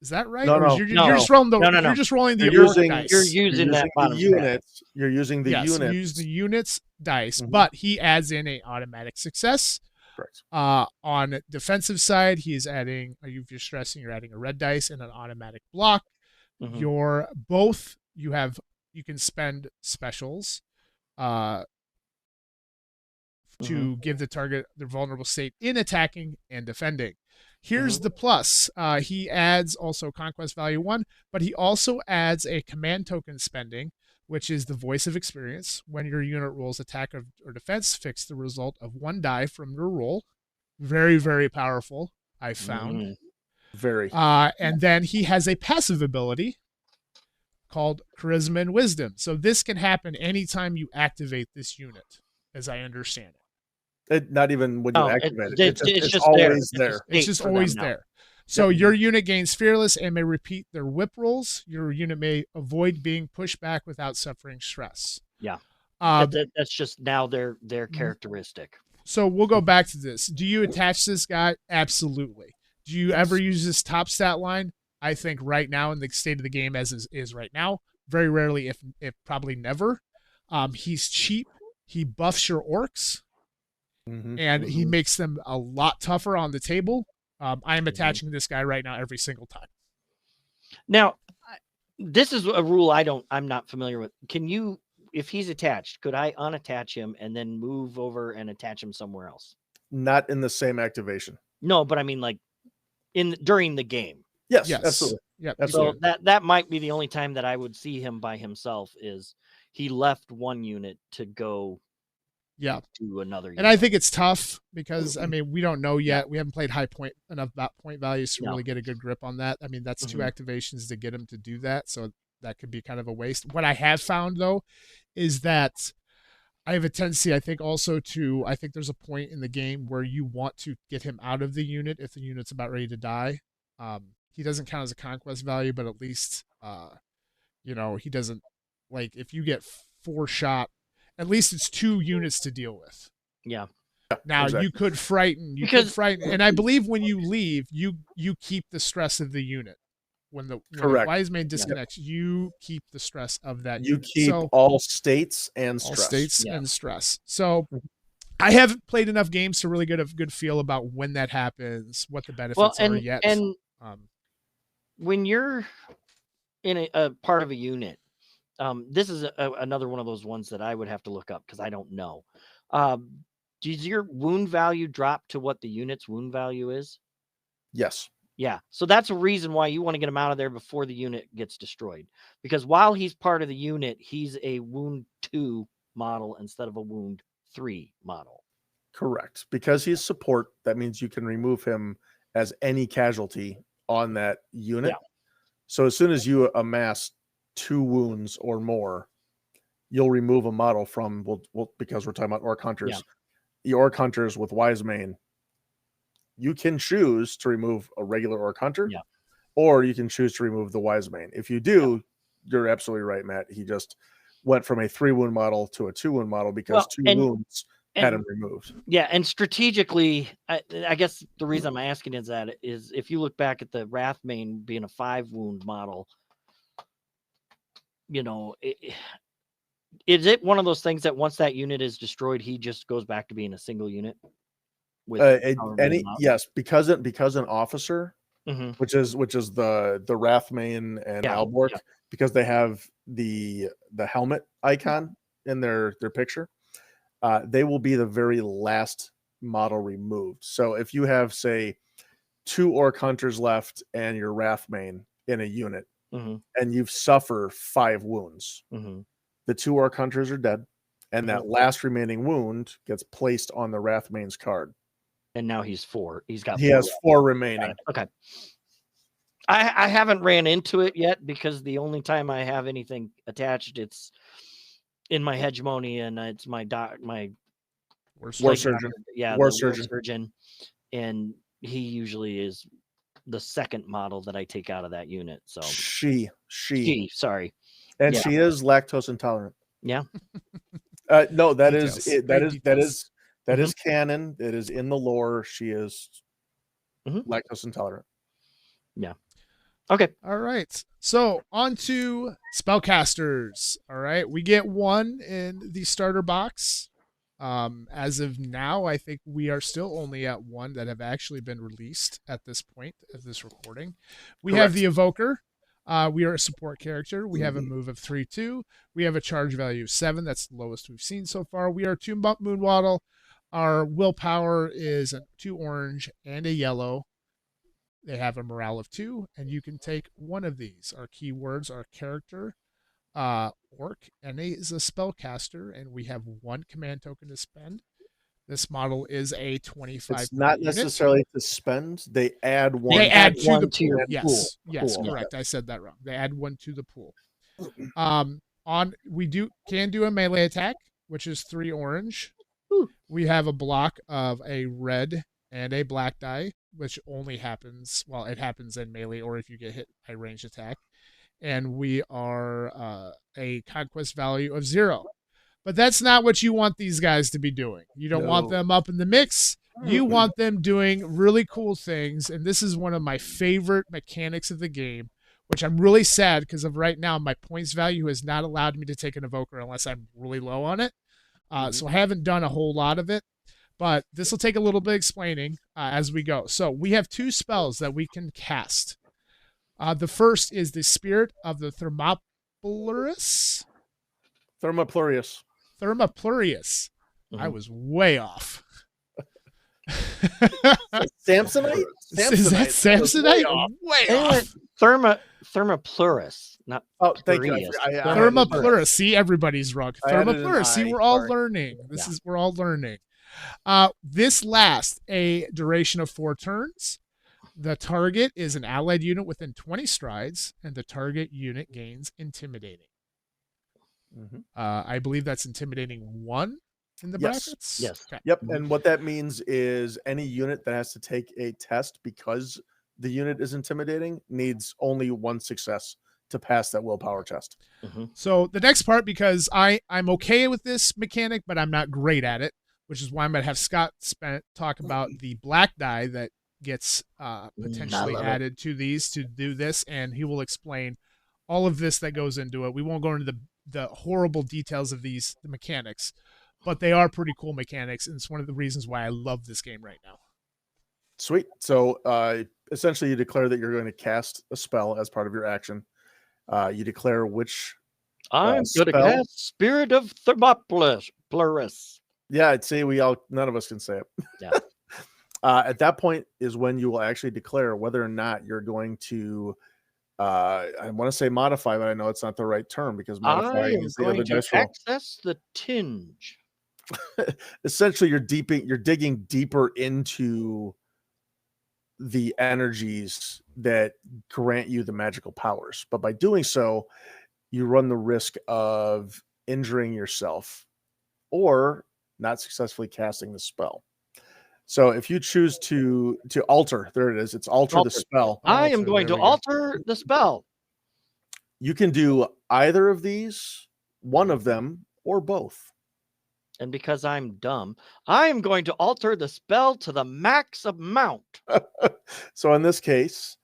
Is that right? No. You're just rolling the. No. You're just rolling the Orc dice. You're using that bottom units. You're using the units. You use the units dice, but he adds in an automatic success. Correct. On defensive side, he is adding. If you're stressing, you're adding a red dice and an automatic block. You can spend specials to give the target their vulnerable state in attacking and defending. Here's the plus. He adds also Conquest value 1, but he also adds a command token spending, which is the voice of experience. When your unit rolls attack or defense, fix the result of 1 die from your roll. Very, very powerful, I found. Very. And then he has a passive ability called Charisma and Wisdom. So this can happen anytime you activate this unit, as I understand it. Not even when you activate it. It's just always there. It's just always there. So your unit gains Fearless and may repeat their whip rolls. Your unit may avoid being pushed back without suffering stress. Yeah. That's just now their characteristic. So we'll go back to this. Do you attach this guy? Absolutely. Do you ever use this top stat line? I think right now in the state of the game as is right now, very rarely, if probably never. He's cheap. He buffs your orcs, and he makes them a lot tougher on the table. I am attaching this guy right now every single time. Now, this is a rule I'm not familiar with. Can you, if he's attached, could I unattach him and then move over and attach him somewhere else? Not in the same activation. No, but I mean like during the game. Yes. Absolutely. Yeah. So that might be the only time that I would see him by himself is he left one unit to go to another unit. And I think it's tough because I mean we don't know yet. We haven't played enough point values to really get a good grip on that. I mean that's 2 activations to get him to do that, so that could be kind of a waste. What I have found though is that I have a tendency, I think there's a point in the game where you want to get him out of the unit if the unit's about ready to die. He doesn't count as a conquest value, but at least he doesn't, like, if you get 4 shot, at least it's 2 units to deal with. Yeah. Now exactly. You could frighten, and I believe when you leave, you keep the stress of the unit. When the wise man disconnects, you keep the stress of that. You keep all states and stress. All states and stress. So I haven't played enough games to really get a good feel about when that happens, what the benefits are yet. And when you're in a part of a unit, this is another one of those ones that I would have to look up because I don't know. Does your wound value drop to what the unit's wound value is? Yes. Yeah. So that's a reason why you want to get him out of there before the unit gets destroyed. Because while he's part of the unit, he's a wound 2 model instead of a wound 3 model. Correct. Because he's support, that means you can remove him as any casualty on that unit. Yeah. So as soon as you amass 2 wounds or more, you'll remove a model from, because we're talking about Orc Hunters. Yeah. The Orc Hunters with Wise Mane, you can choose to remove a regular Orc Hunter, or you can choose to remove the Wise Mane. If you do, you're absolutely right, Matt. He just went from a 3 wound model to a 2 wound model because 2 wounds had him removed. Yeah, and strategically, I guess the reason I'm asking is if you look back at the Wrathmane being a 5 wound model, is it one of those things that once that unit is destroyed, he just goes back to being a single unit? Yes, because an officer, which is the Wrathmane and Alborg, because they have the helmet icon in their picture, they will be the very last model removed. So if you have, say, 2 Orc Hunters left and your Wrathmane in a unit, and you've suffered 5 wounds, the 2 Orc Hunters are dead, and that last remaining wound gets placed on the Wrathmane's card. And now he's 4. He has 4 remaining. Okay. I haven't ran into it yet because the only time I have anything attached, it's in my hegemony, and it's my war surgeon. War surgeon, and he usually is the second model that I take out of that unit. So she sorry, and she is lactose intolerant. Yeah. No, that is canon. It is in the lore. She is lactose intolerant. Yeah. Okay. All right. So on to spellcasters. All right. We get 1 in the starter box. As of now, I think we are still only at 1 that have actually been released at this point of this recording. We have the Evoker. We are a support character. We have a move of 3/2. We have a charge value of 7. That's the lowest we've seen so far. We are 2 Moon Waddle. Our willpower is a 2 orange and a yellow. They have a morale of 2, and you can take 1 of these. Our keywords are character, orc, and he is a spellcaster, and we have 1 command token to spend. This model is a 25. It's not necessarily to spend. They add 1. They add to the pool. Yes, correct. I said that wrong. They add 1 to the pool. We can do a melee attack, which is 3 orange. We have a block of a red and a black die, which only happens, it happens in melee or if you get hit by ranged attack. And we are a conquest value of 0. But that's not what you want these guys to be doing. You don't want them up in the mix You want them doing really cool things, and this is one of my favorite mechanics of the game, which I'm really sad because of right now my points value has not allowed me to take an evoker unless I'm really low on it. So I haven't done a whole lot of it, but this will take a little bit explaining as we go. So we have 2 spells that we can cast. The first is the Spirit of the Thermoplurus. Thermoplurious. I was way off. Samsonite? Is that Samsonite? Way off. Thermoplurus, not thank you. Thermoplurus. See, everybody's wrong. Thermoplurus. See, we're all learning. We're all learning. This lasts a duration of 4 turns. The target is an allied unit within 20 strides, and the target unit gains intimidating. I believe that's intimidating 1 in the brackets. Yes. Okay. Yep. And what that means is any unit that has to take a test because the unit is intimidating needs only 1 success to pass that willpower test. So the next part, because I'm okay with this mechanic, but I'm not great at it, which is why I'm going to have Scott talk about the black die that gets potentially added to these to do this, and he will explain all of this that goes into it. We won't go into the horrible details of the mechanics, but they are pretty cool mechanics, and it's one of the reasons why I love this game right now. Sweet. So essentially you declare that you're going to cast a spell as part of your action. You declare which I'm going to cast Spirit of Thermoplurus. Yeah, I'd say none of us can say it. Yeah. At that point is when you will actually declare whether or not you're going to I want to say modify, but I know it's not the right term because modifying is the other dice roll. Access the tinge. Essentially, you're digging deeper into the energies that grant you the magical powers. But by doing so, you run the risk of injuring yourself or not successfully casting the spell. So if you choose to alter, there it is. It's alter the spell. I am going to alter the spell. You can do either of these, one of them, or both. And because I'm dumb, I am going to alter the spell to the max amount. So in this case,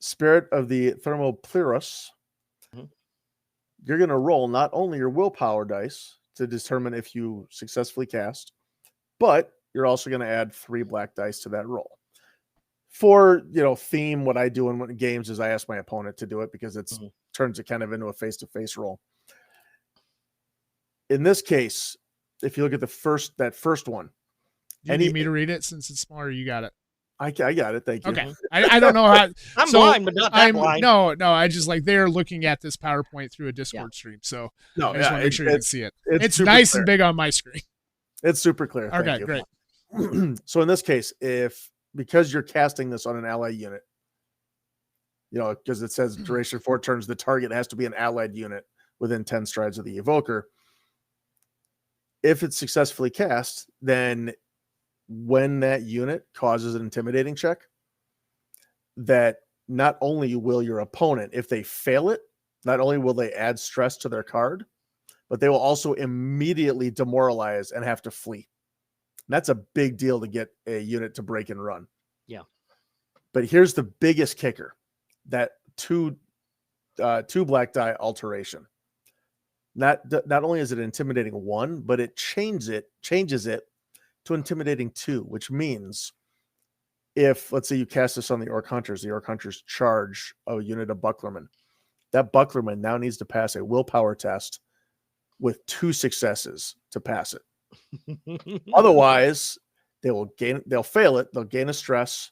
Spirit of the Thermoplurus, you're going to roll not only your willpower dice to determine if you successfully cast, but you're also going to add 3 black dice to that roll. For theme, what I do in games is I ask my opponent to do it because it turns it kind of into a face-to-face roll. In this case, if you look at that first one, do you need me to read it since it's smaller? You got it. I got it. Thank you. Okay. I don't know how. I'm blind, but not that blind. No. I just they're looking at this PowerPoint through a Discord stream, so I just want to make sure you can see it. It's nice and big on my screen. It's super clear. Okay, great. So in this case, because you're casting this on an ally unit, because it says duration 4 turns, the target has to be an allied unit within 10 strides of the evoker. If it's successfully cast, then when that unit causes an intimidating check, that not only will your opponent, if they fail it, not only will they add stress to their card, but they will also immediately demoralize and have to flee. And that's a big deal to get a unit to break and run. Yeah. But here's the biggest kicker, that two black die alteration. Not only is it intimidating 1, but it changes it to intimidating 2, which means if, let's say you cast this on the Orc Hunters charge a unit of Bucklermen. That Bucklerman now needs to pass a willpower test with 2 successes to pass it. Otherwise, they'll fail it, they'll gain a stress,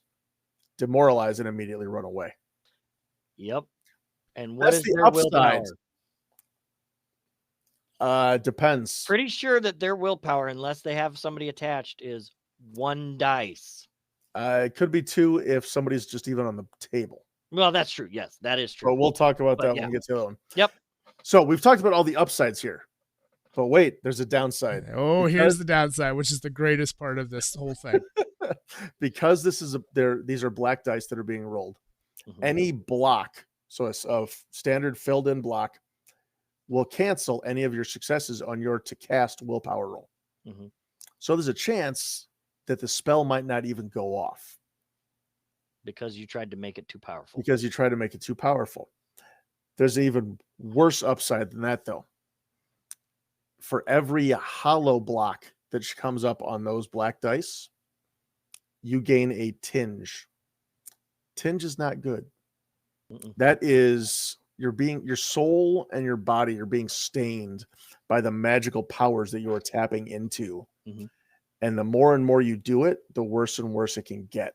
demoralize, and immediately run away. Yep. And what is their upside? Depends. Pretty sure that their willpower, unless they have somebody attached, is 1 dice. It could be 2 if somebody's just even on the table. Well, that's true. Yes, that is true. But we'll talk about that when we get to the other one. Yep. So we've talked about all the upsides here. But wait, there's a downside. Here's the downside, which is the greatest part of this whole thing. Because these are black dice that are being rolled. Any block, so a standard filled in block, will cancel any of your successes on your to cast willpower roll. So there's a chance that the spell might not even go off. Because you tried to make it too powerful. Because you try to make it too powerful. There's an even worse upside than that, though. For every hollow block that comes up on those black dice, you gain a tinge. Tinge is not good. That is your soul and your body are being stained by the magical powers that you are tapping into. And the more and more you do it, the worse and worse it can get.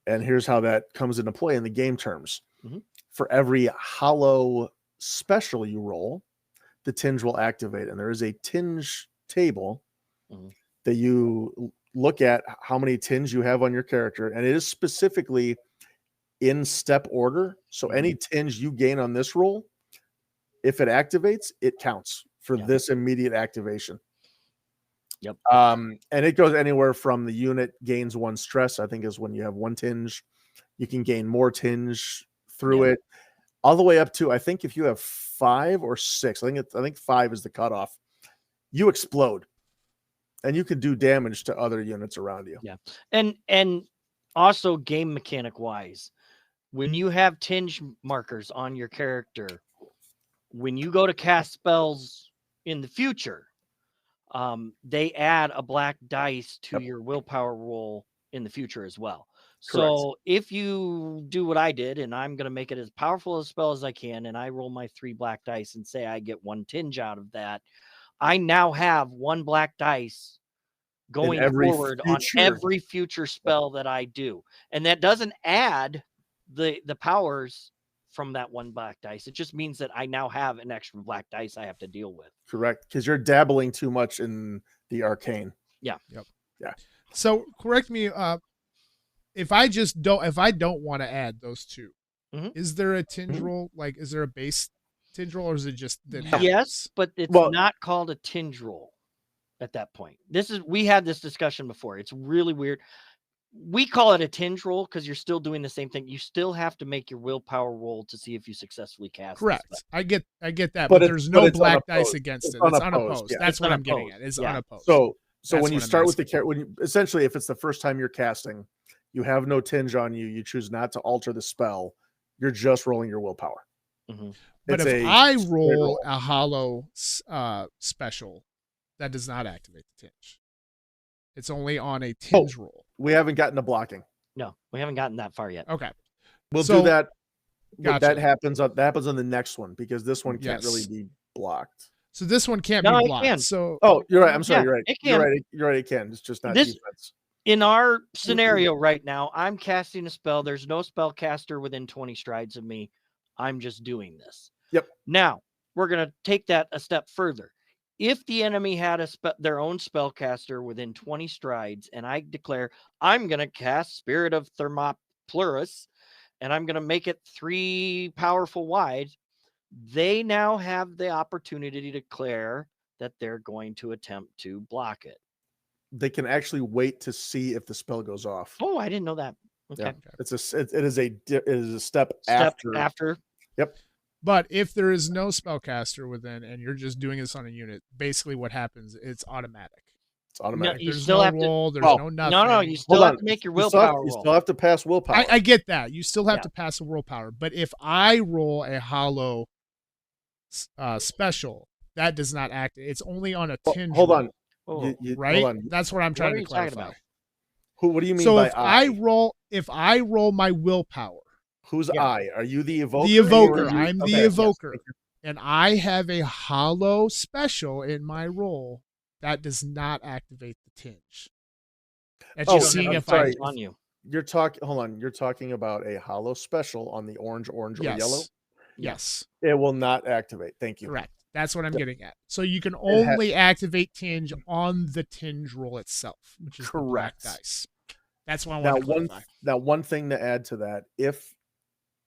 And here's how that comes into play in the game terms. For every hollow special you roll, the tinge will activate. And there is a tinge table that you look at how many tinge you have on your character. And it is specifically in step order. So any tinge you gain on this roll, if it activates, it counts for this immediate activation. And it goes anywhere from the unit gains 1 stress, I think is when you have 1 tinge. You can gain more tinge through it, all the way up to, I think if you have 5 or 6, I think 5 is the cutoff. You explode, and you can do damage to other units around you. And also game mechanic wise, when you have tinge markers on your character, when you go to cast spells in the future, they add a black dice to your willpower roll in the future as well. So if you do what I did, and I'm going to make it as powerful a spell as I can, and I roll my 3 black dice and say I get 1 tinge out of that, I now have 1 black dice going forward on every future spell that I do. And that doesn't add the powers from that 1 black dice. It just means that I now have an extra black dice I have to deal with. Correct. Because you're dabbling too much in the arcane. Yeah. So correct me if I don't want to add those 2, is there a tinge roll? Like, is there a base tinge roll, or is it just that happens? Yes, but it's not called a tinge roll at that point. We had this discussion before. It's really weird. We call it a tinge roll because you're still doing the same thing. You still have to make your willpower roll to see if you successfully cast. Correct. I get that, but there's no black dice against it. It's unopposed. That's what I'm getting at. It's unopposed. So when you start with the character, essentially, if it's the first time you're casting, you have no tinge on you. You choose not to alter the spell. You're just rolling your willpower. But if I roll a hollow special, that does not activate the tinge. It's only on a tinge roll. We haven't gotten to blocking. No, we haven't gotten that far yet. Okay. We'll do that. Gotcha. That happens on the next one, because this one can't really be blocked. So this one can't be blocked. Can. So you're right. I'm sorry. You're right. It can. You're right. It can. It's just not defense. In our scenario right now, I'm casting a spell. There's no spellcaster within 20 strides of me. I'm just doing this. Yep. Now, we're going to take that a step further. If the enemy had their own spellcaster within 20 strides, and I declare I'm going to cast Spirit of Thermoplurus, and I'm going to make it 3 powerful wide, they now have the opportunity to declare that they're going to attempt to block it. They can actually wait to see if the spell goes off. Oh, I didn't know that. Okay. Yeah. It is a step after. Yep. But if there is no spellcaster within, and you're just doing this on a unit, basically what happens, it's automatic. It's automatic. No, there's no roll. There's no nothing. No, you still have to make your willpower roll. You still have to pass willpower. I get that. You still have to pass a willpower. But if I roll a hollow special, that does not act. It's only on a tinge. Hold on. Right? Hold on. That's what I'm trying to clarify. What do you mean by if I roll my willpower? Who's I? Are you the evoker? The evoker. I'm the evoker. Yes. And I have a hollow special in my roll that does not activate the tinge. That's just seeing if I'm on you. You're talking about a hollow special on the orange or yellow? Yes. It will not activate. Thank you. Correct. That's what I'm getting at. So you can only activate tinge on the tinge roll itself, which is correct. The black dice. That's what I want to clarify. Now, one thing to add to that, if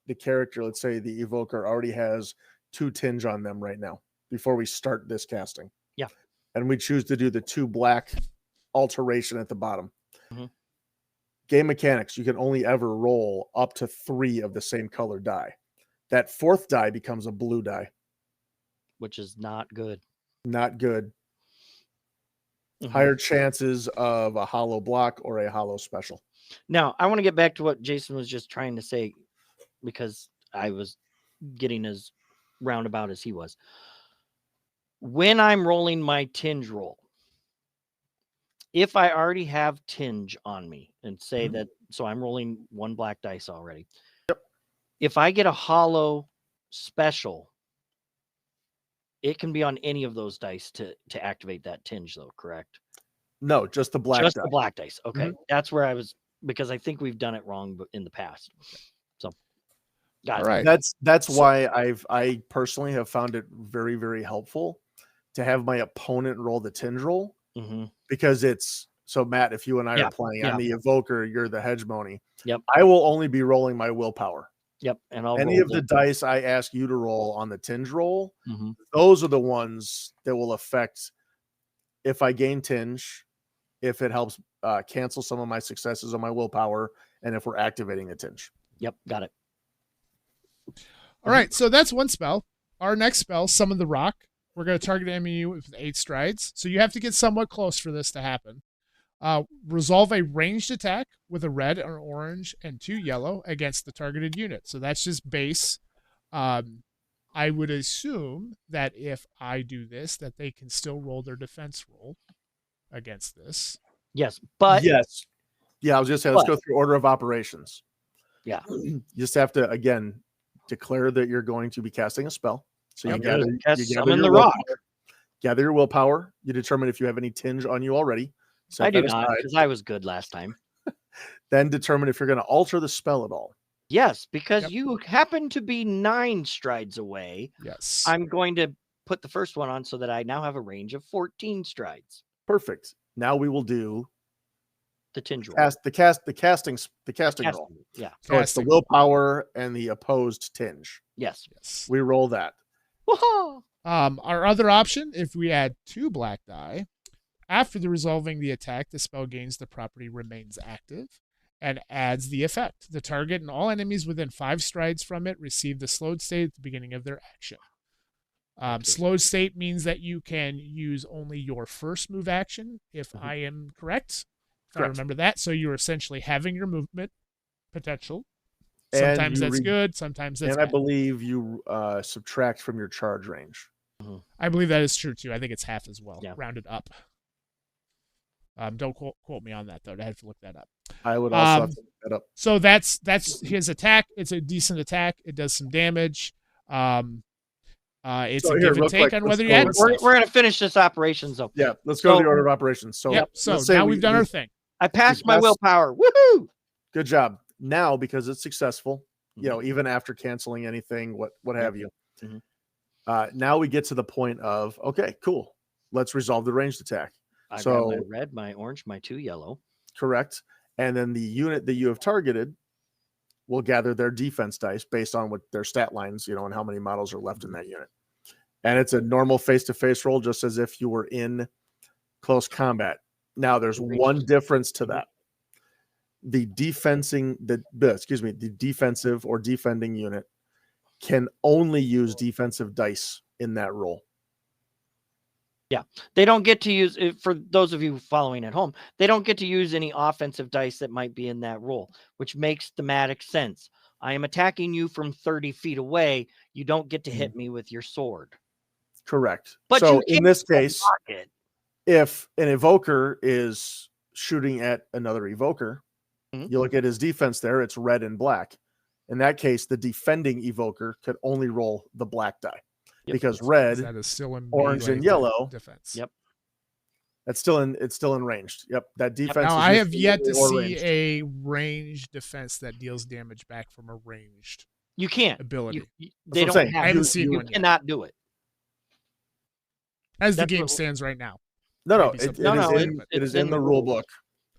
the character, let's say the evoker, already has 2 tinge on them right now before we start this casting. Yeah. And we choose to do the 2 black alteration at the bottom. Game mechanics, you can only ever roll up to 3 of the same color die. That 4th die becomes a blue die. Which is not good. Not good. higher chances of a hollow block or a hollow special. Now, I want to get back to what Jason was just trying to say, because I was getting as roundabout as he was. When I'm rolling my tinge roll, if I already have tinge on me and say that, so I'm rolling 1 black dice already. Yep. If I get a hollow special, it can be on any of those dice to activate that tinge, though, correct? No, just the black just dice. the black dice. Okay. That's where I was, because I think we've done it wrong in the past. So got it. All right. That's why I personally have found it very, very helpful to have my opponent roll the tinge roll, because it's so, Matt, if you and I are playing, I'm the evoker, you're the hegemony. Yep. I will only be rolling my willpower. Yep. And I'll any of the dice I ask you to roll on the tinge roll, those are the ones that will affect if I gain tinge, if it helps cancel some of my successes on my willpower, and if we're activating a tinge. Yep. Got it. All right. So that's one spell. Our next spell, Summon the Rock. We're going to target an enemy with 8 strides. So you have to get somewhat close for this to happen. Resolve a ranged attack with a red, or orange, and 2 yellow against the targeted unit. So that's just base. I would assume that if I do this, that they can still roll their defense roll against this. Yes, but yes, yeah. I was just saying, let's go through order of operations. Yeah, you just have to again declare that you're going to be casting a spell. So you gather the rock. Gather your willpower. You determine if you have any tinge on you already. I do not, because I was good last time. Then determine if you're going to alter the spell at all. Yes, because you happen to be 9 strides away. Yes. I'm going to put the first one on so that I now have a range of 14 strides. Perfect. Now we will do the tinge roll. The casting roll. Yeah. So it's the willpower and the opposed tinge. Yes. We roll that. Our other option, if we add 2 black die, after the resolving the attack, the spell gains the property remains active and adds the effect. The target and all enemies within 5 strides from it receive the slowed state at the beginning of their action. Slowed state means that you can use only your first move action, if I am correct. If I remember that. So you're essentially having your movement potential. Sometimes that's good, sometimes that's bad. And I believe you subtract from your charge range. I believe that is true too. I think it's half as well, rounded up. Don't quote me on that though. I have to look that up. I would also have to look that up. So that's his attack. It's a decent attack. It does some damage. It's a give and take on whether you add. We're going to finish this operation. So yeah, let's go to the order of operations. So So now we've done our thing. I passed my willpower. Woohoo! Good job. Now, because it's successful, you know, even after canceling anything, what have you. Now we get to the point of, okay, cool. Let's resolve the ranged attack. I got my red, my orange, my 2 yellow. Correct. And then the unit that you have targeted will gather their defense dice based on what their stat lines, you know, and how many models are left in that unit. And it's a normal face-to-face roll, just as if you were in close combat. Now, there's one difference to that. The defensive or defending unit can only use defensive dice in that roll. Yeah, they don't get to use, for those of you following at home, they don't get to use any offensive dice that might be in that roll, which makes thematic sense. I am attacking you from 30 feet away. You don't get to hit me with your sword. Correct. But so in this case, if an evoker is shooting at another evoker, you look at his defense there, it's red and black. In that case, the defending evoker could only roll the black die. Because red, that is still in orange, and yellow defense. Yep, it's still in ranged. Yep, that defense. Now I have yet to see a ranged defense that deals damage back from a ranged. You can't ability. They don't have. I haven't seen you one cannot yet. Do it as the game stands right now. No, it is in the rule book.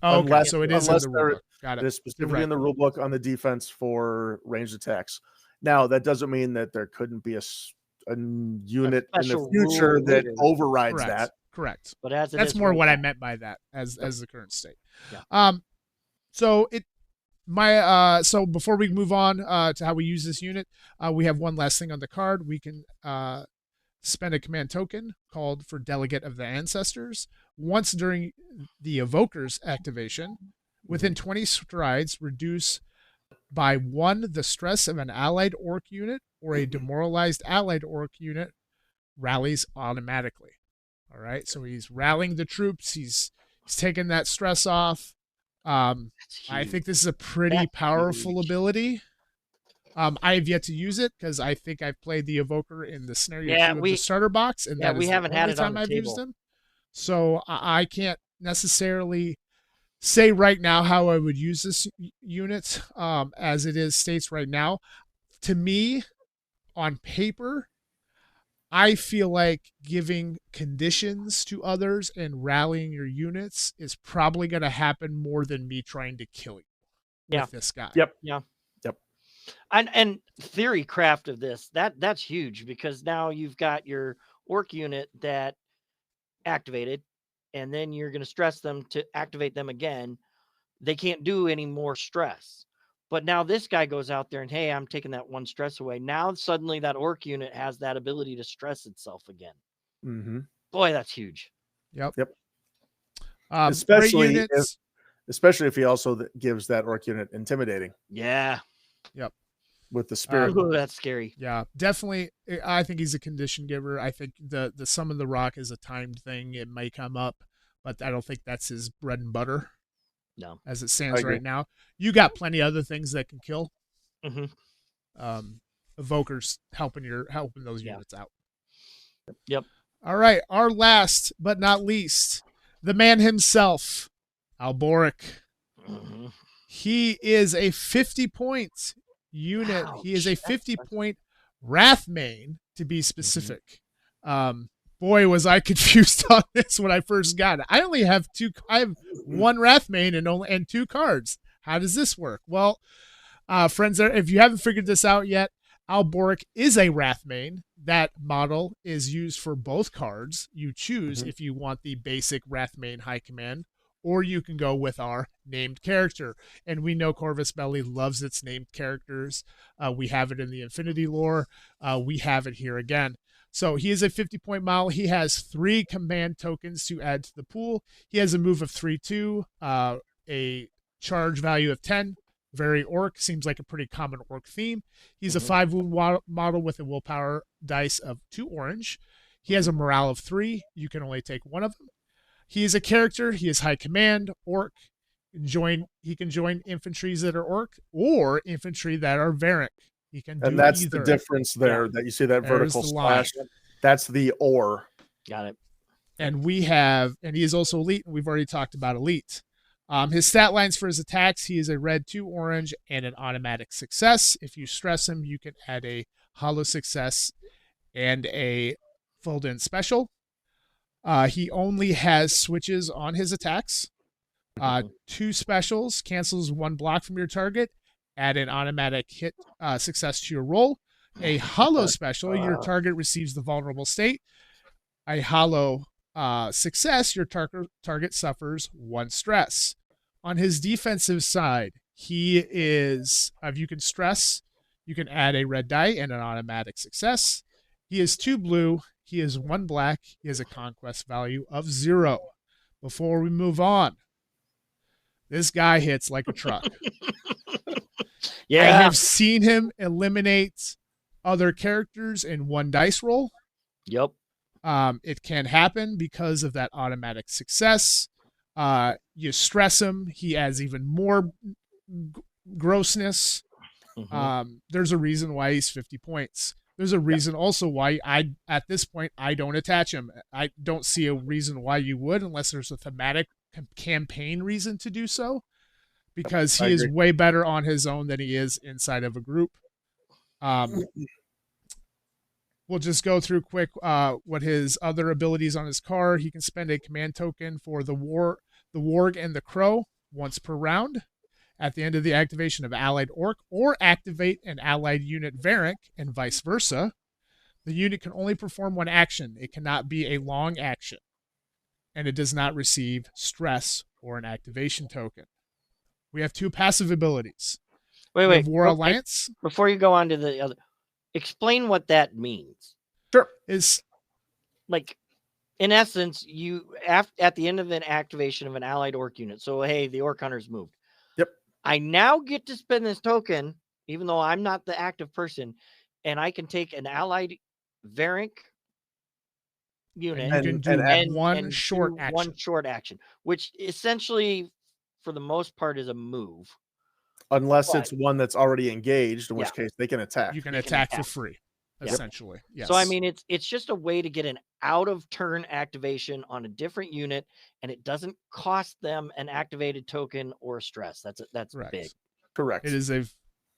Oh, okay. So it is in the rule book. Got it. It is specifically in the rule book on the defense for ranged attacks. Now that doesn't mean that there couldn't be a unit in the future that overrides that. Correct. But as that's more what I meant by that as the current state. Yeah. So before we move on to how we use this unit, we have one last thing on the card. We can spend a command token called for Delegate of the Ancestors. Once during the Evoker's activation, within 20 strides, reduce by 1 the stress of an allied orc unit or a demoralized allied orc unit rallies automatically. All right, so he's rallying the troops. He's taking that stress off. I think this is a pretty powerful ability. I have yet to use it because I think I've played the Evoker in the scenario 2 of the starter box, and that is the only time I've used him. So I can't necessarily say right now how I would use this unit as it is states right now. To me, on paper, I feel like giving conditions to others and rallying your units is probably going to happen more than me trying to kill you with this guy. Yep. Yeah. Yep. And theory craft of this, that's huge, because now you've got your orc unit that activated, and then you're going to stress them to activate them again. They can't do any more stress. But now this guy goes out there and, hey, I'm taking that 1 stress away. Now suddenly that orc unit has that ability to stress itself again. Mm-hmm. Boy, that's huge. Yep. Especially if he also gives that orc unit intimidating. Yeah. Yep. With the spirit. Ooh, that's scary. Yeah, definitely. I think he's a condition giver. I think the Sum of the Rock is a timed thing. It may come up, but I don't think that's his bread and butter. No, as it stands right now. You got plenty of other things that can kill. Mm-hmm. Evokers helping those units out. Yep. All right, our last but not least, the man himself, Alboric. Mm-hmm. He is a 50-point unit. Ouch. He is a 50-point Wrath main, to be specific. Boy, was I confused on this when I first got it. I have 1 Wrath main and 2 cards. How does this work? Well, friends, if you haven't figured this out yet, Alboric is a Wrath main. That model is used for both cards. You choose if you want the basic Wrath main high command, or you can go with our named character. And we know Corvus Belli loves its named characters. We have it in the Infinity lore. We have it here again. So he is a 50-point model. He has 3 command tokens to add to the pool. He has a move of 3/2, a charge value of 10. Very orc. Seems like a pretty common orc theme. He's a 5-wound model with a willpower dice of 2 orange. He has a morale of 3. You can only take 1 of them. He is a character. He is high command, orc. He can join infantries that are orc or infantry that are Varic. He can do that's either. The difference there that you see that vertical slash. That's the or. Got it. And he is also elite, and we've already talked about elite. His stat lines for his attacks, he is a red 2 orange and an automatic success. If you stress him, you can add a hollow success and a filled in special. He only has switches on his attacks. 2 specials, cancels 1 block from your target, add an automatic hit success to your roll. A hollow special, your target receives the vulnerable state. A hollow success, your target suffers 1 stress. On his defensive side, he is, if you can stress, you can add a red die and an automatic success. He is 2 blue. He is 1 black. He has a conquest value of 0. Before we move on, this guy hits like a truck. Yeah. I have seen him eliminate other characters in 1 dice roll. Yep. It can happen because of that automatic success. You stress him, he adds even more grossness. There's a reason why he's 50 points. There's a reason also why at this point, I don't attach him. I don't see a reason why you would, unless there's a thematic campaign reason to do so, because he is way better on his own than he is inside of a group. We'll just go through quick what his other abilities on his card. He can spend a command token for the Warg and the Crow once per round. At the end of the activation of allied orc, or activate an allied unit Varic, and vice versa. The unit can only perform 1 action. It cannot be a long action. And it does not receive stress or an activation token. We have 2 passive abilities. Wait. War Alliance. Before you go on to the other, explain what that means. Sure. Is like in essence, you at the end of an activation of an allied orc unit. So hey, the orc hunter's moved. Yep. I now get to spend this token, even though I'm not the active person, and I can take an allied Varink unit and you can do one short action, which essentially, for the most part, is a move. Unless it's one that's already engaged, in which case they can attack. You can attack for free, essentially. Yes. So I mean, it's just a way to get an out of turn activation on a different unit, and it doesn't cost them an activated token or a stress. That's big. Correct. It is a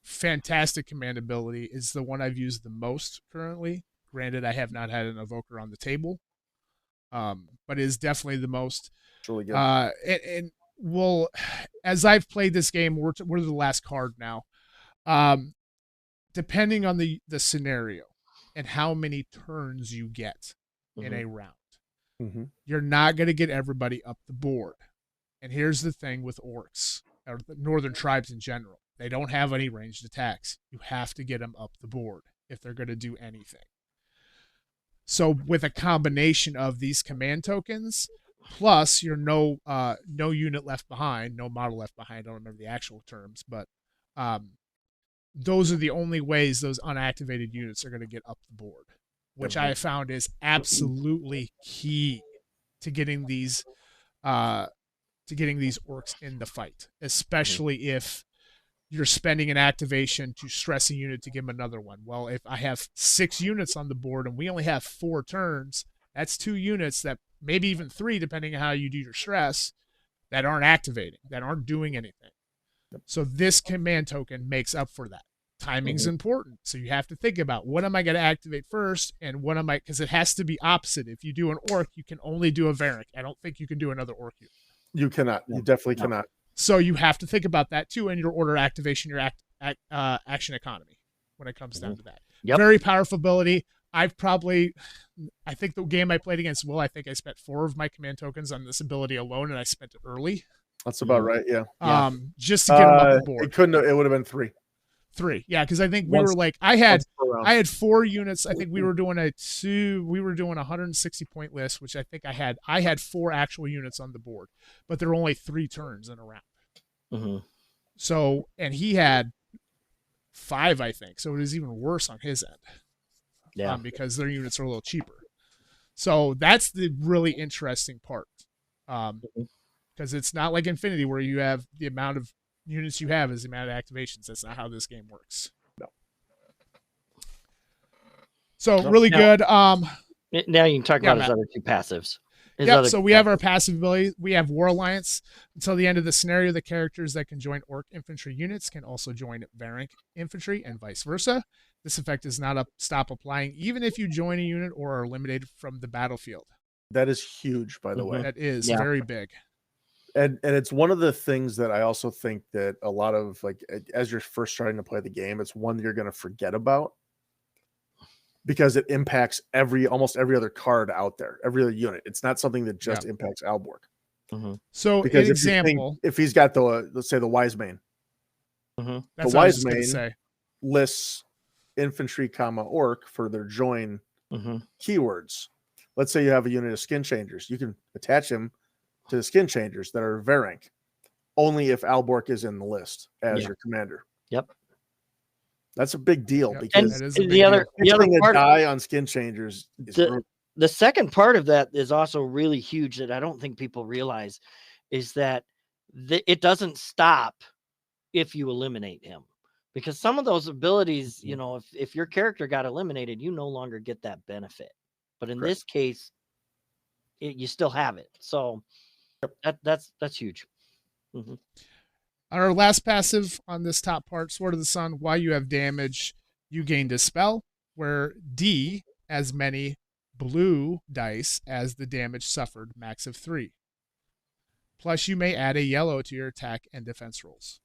fantastic command ability. It's the one I've used the most currently. Granted, I have not had an evoker on the table, but it is definitely the most. It's really good. And well, as I've played this game, we're to the last card now. Depending on the scenario and how many turns you get in a round, you're not going to get everybody up the board. And here's the thing with orcs, or the northern tribes in general. They don't have any ranged attacks. You have to get them up the board if they're going to do anything. So with a combination of these command tokens, plus your no unit left behind, no model left behind, I don't remember the actual terms, but those are the only ways those unactivated units are going to get up the board, which I have found is absolutely key to getting these orcs in the fight, especially if you're spending an activation to stress a unit to give them another one. Well, if I have 6 units on the board and we only have 4 turns, that's 2 units that maybe even 3, depending on how you do your stress, that aren't activating, that aren't doing anything. So this command token makes up for that. Timing's important. So you have to think about, what am I going to activate first, and what am I, because it has to be opposite. If you do an orc, you can only do a Varink. I don't think you can do another orc unit. You cannot. You definitely cannot. So you have to think about that too in your order activation, your action economy when it comes down to that. Very powerful ability. I think the game I played against Will, I think I spent 4 of my command tokens on this ability alone, and I spent it early. That's about right. Yeah. Just to get them up the board. It would have been 3. 3. Yeah. Cause I think we were like, I had 4 units. I think we were doing a 160 point list, which I think I had 4 actual units on the board, but there were only 3 turns in a round. So, and he had 5, I think. So it was even worse on his end. Yeah. Because their units are a little cheaper. So that's the really interesting part. Because it's not like Infinity where you have the amount of units you have is the amount of activations. That's not how this game works. No. So really good. Now you can talk about his other 2 passives. So we have our passive ability. We have War Alliance. Until the end of the scenario, the characters that can join Orc infantry units can also join Varink infantry and vice versa. This effect does not stop applying even if you join a unit or are eliminated from the battlefield. That is huge, by the way. That is very big. And it's one of the things that I also think that a lot of, like, as you're first starting to play the game, it's one that you're going to forget about because it impacts almost every other card out there, every other unit. It's not something that just impacts Alborg. So because if he's got let's say the Wise Mane, the Wise Mane lists infantry, orc for their join keywords. Let's say you have a unit of skin changers. You can attach him to the skin changers that are Varink, only if Alborg is in the list as your commander. Yep. That's a big deal because the other part die on skin changers is the second part of that is also really huge that I don't think people realize is that it doesn't stop if you eliminate him, because some of those abilities, if your character got eliminated, you no longer get that benefit. But in this case, you still have it. So that's huge. On our last passive on this top part, Sword of the Sun, while you have damage, you gain Dispel, where D as many blue dice as the damage suffered, max of 3. Plus, you may add a yellow to your attack and defense rolls.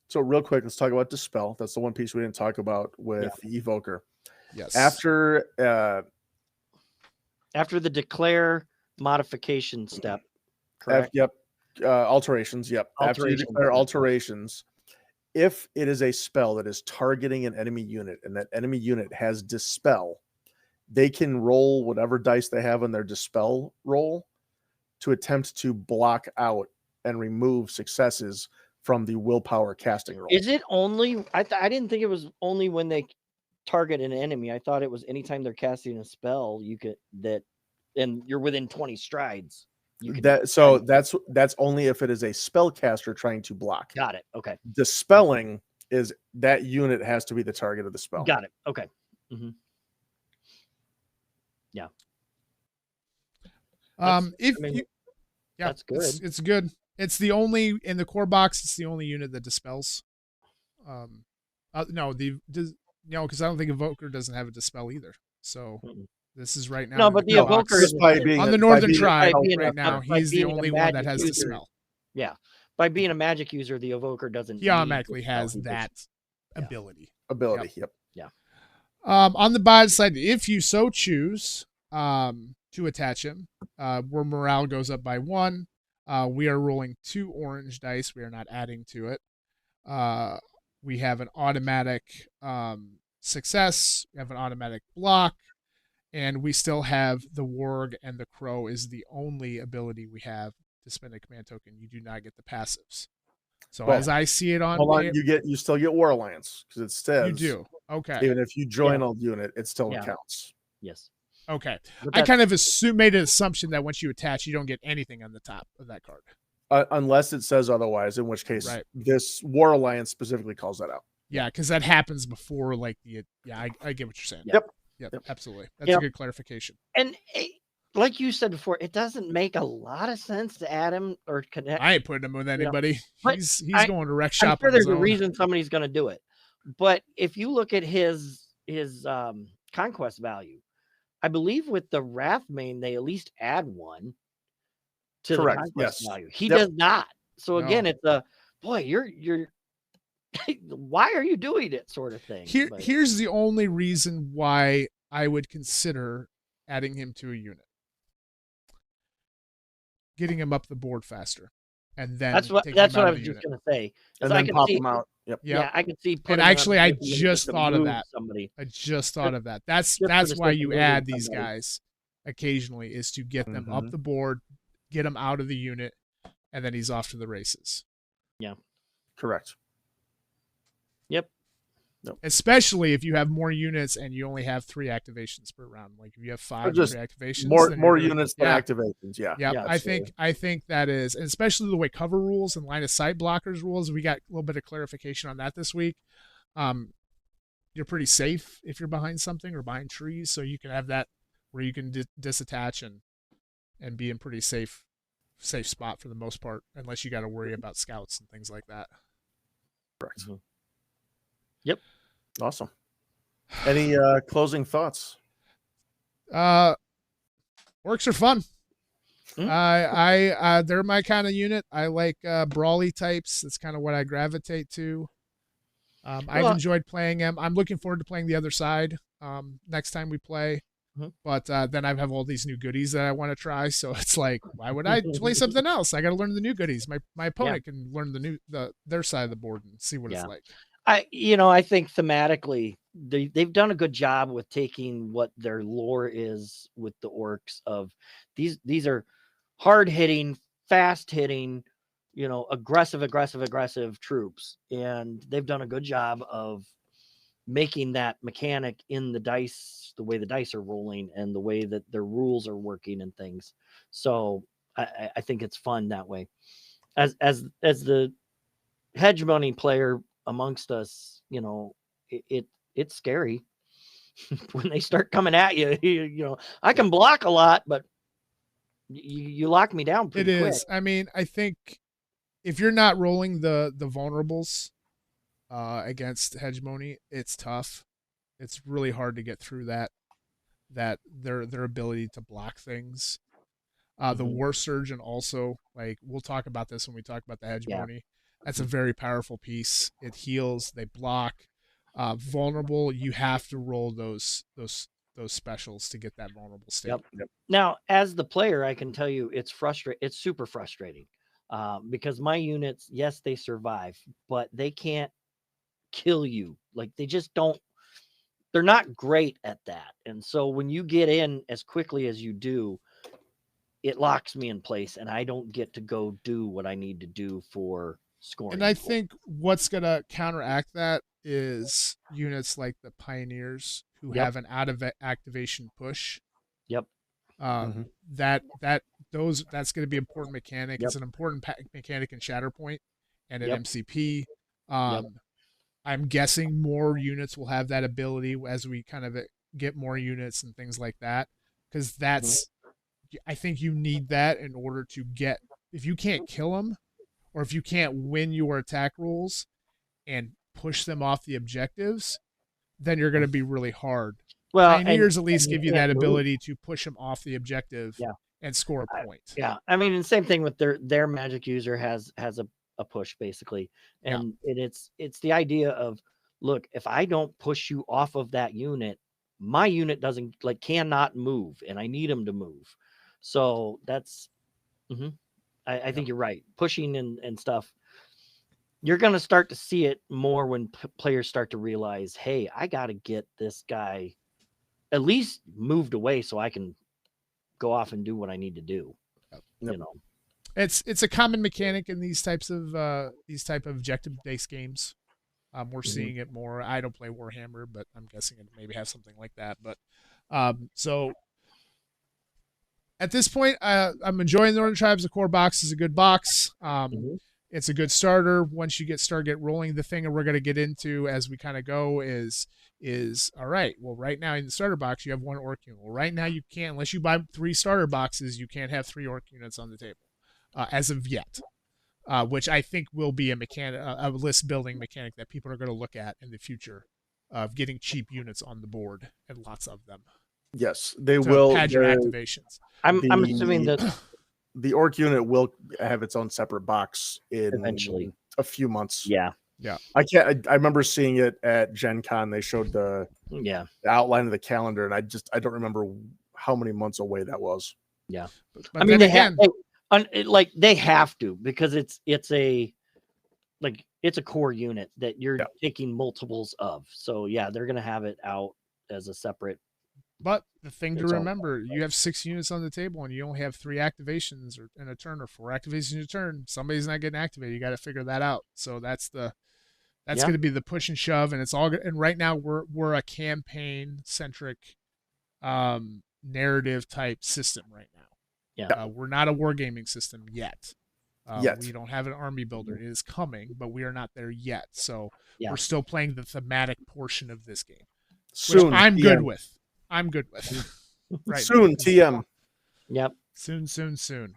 So real quick, let's talk about Dispel. That's the one piece we didn't talk about with the Evoker. Yes. After the declare modification step, correct? Alterations. Yep. After you declare alterations, if it is a spell that is targeting an enemy unit and that enemy unit has Dispel, they can roll whatever dice they have in their dispel roll to attempt to block out and remove successes from the willpower casting roll. Is it only? I didn't think it was only when they target an enemy. I thought it was anytime they're casting a spell, you could and you're within 20 strides. That's only if it is a spellcaster trying to block. Got it. Okay. Dispelling is that unit has to be the target of the spell. Got it. Okay. Mm-hmm. Yeah. That's good. It's good. It's the only in the core box. It's the only unit that dispels. Because I don't think Evoker doesn't have a dispel either. So this is right now. No, but the Evoker is on the Northern Tribe right now. He's the only one that has dispel. Yeah, by being a magic user, the Evoker doesn't. He automatically has that ability. Yep. Yeah. On the bot side, if you so choose, to attach him, where morale goes up by 1. We are rolling 2 orange dice. We are not adding to it. We have an automatic success. We have an automatic block. And we still have the Warg, and the Crow is the only ability we have to spend a command token. You do not get the passives. So as I see it you still get War Alliance because it says you do. Okay. Even if you join a unit, it still counts. Yes. Okay. I kind of made an assumption that once you attach, you don't get anything on the top of that card. Unless it says otherwise, in which case this War Alliance specifically calls that out. Yeah, because that happens before I get what you're saying. Yep, absolutely. That's a good clarification. And like you said before, it doesn't make a lot of sense to add him or connect. I ain't putting him with anybody. He's going to rec shop. I'm sure there's a reason somebody's going to do it. But if you look at his conquest value, I believe with the Wrath main, they at least add 1 to the conquest value. He does not. So again, it's you're why are you doing it sort of thing. Here's the only reason why I would consider adding him to a unit. Getting him up the board faster. And then that's what I was just going to say. And then pop him out. Yep. Yeah, I can see. And actually, I just thought of that. That's why you add these guys occasionally, is to get them up the board, get them out of the unit, and then he's off to the races. Yeah. Correct. Yep. Especially if you have more units and you only have 3 activations per round. Like if you have 5 activations, more units than activations. Yeah. I think that is, and especially the way cover rules and line of sight blockers rules. We got a little bit of clarification on that this week. You're pretty safe if you're behind something or behind trees, so you can have that where you can disattach and be in pretty safe spot for the most part, unless you got to worry about scouts and things like that. Correct. Mm-hmm. Yep. Awesome. Any closing thoughts? Orcs are fun. They're my kind of unit. I like brawly types. That's kind of what I gravitate to. I've enjoyed playing them. I'm looking forward to playing the other side next time we play. But then I have all these new goodies that I want to try. So it's like, why would I play something else? I got to learn the new goodies. My opponent can learn their side of the board and see what it's like. I think thematically they've done a good job with taking what their lore is with the orcs. Of these are hard hitting, fast hitting, aggressive troops, and they've done a good job of making that mechanic in the dice, the way the dice are rolling and the way that their rules are working and things. So I think it's fun that way. As the hegemony player amongst us, it's scary when they start coming at you. I can block a lot, but you lock me down pretty quick. I mean, I think if you're not rolling the vulnerables against hegemony, it's tough. It's really hard to get through that their ability to block things. The War Surgeon also, like, we'll talk about this when we talk about the hegemony. That's a very powerful piece. It heals, they block. Vulnerable, you have to roll those specials to get that vulnerable state. Yep. Now, as the player, I can tell you it's super frustrating. Because my units, yes, they survive, but they can't kill you. Like, they just don't. they're not great at that. And so when you get in as quickly as you do, it locks me in place, and I don't get to go do what I need to do for scoring. And I think what's going to counteract that is units like the Pioneers who have an out of activation push. Yep. That's going to be an important mechanic. It's an important mechanic in Shatterpoint and at MCP. I'm guessing more units will have that ability as we kind of get more units and things like that, because I think you need that in order to get, if you can't kill them or if you can't win your attack rolls and push them off the objectives, then you're going to be really hard. Well, Pioneers at least give you that ability to push them off the objective and score a point. Yeah. I mean, the same thing with their magic user has a push basically. And it's the idea of, look, if I don't push you off of that unit, my unit cannot move, and I need them to move. So that's, I think you're right. Pushing and stuff, you're going to start to see it more when players start to realize, hey, I got to get this guy at least moved away so I can go off and do what I need to do. You know, it's a common mechanic in these type of objective-based games. We're seeing it more. I don't play Warhammer, but I'm guessing it maybe has something like that. But so at this point, I'm enjoying the Northern Tribes. The core box is a good box. It's a good starter. Once you get rolling, the thing that we're going to get into as we kind of go is all right. Well, right now in the starter box, you have 1 orc unit. Well, right now you can't, unless you buy 3 starter boxes, you can't have 3 orc units on the table as of yet. Which I think will be a list building mechanic that people are going to look at in the future of getting cheap units on the board and lots of them. Yes, they will. Pad your activations. I'm assuming that the orc unit will have its own separate box in eventually a few months. Yeah. I remember seeing it at Gen Con. They showed the outline of the calendar, and I don't remember how many months away that was. Yeah, but I mean, they have to, because it's a core unit that you're taking multiples of. So they're gonna have it out as a separate. But the thing to remember, you have 6 units on the table and you only have 3 activations in a turn or 4 activations in a turn. Somebody's not getting activated. You got to figure that out. So that's going to be the push and shove, and it's all good. And right now we're a campaign centric narrative type system right now. Yeah. We're not a wargaming system yet. We don't have an army builder. It is coming, but we are not there yet. So we're still playing the thematic portion of this game. Soon, which I'm good with. Right. Soon, TM. Yep. Soon.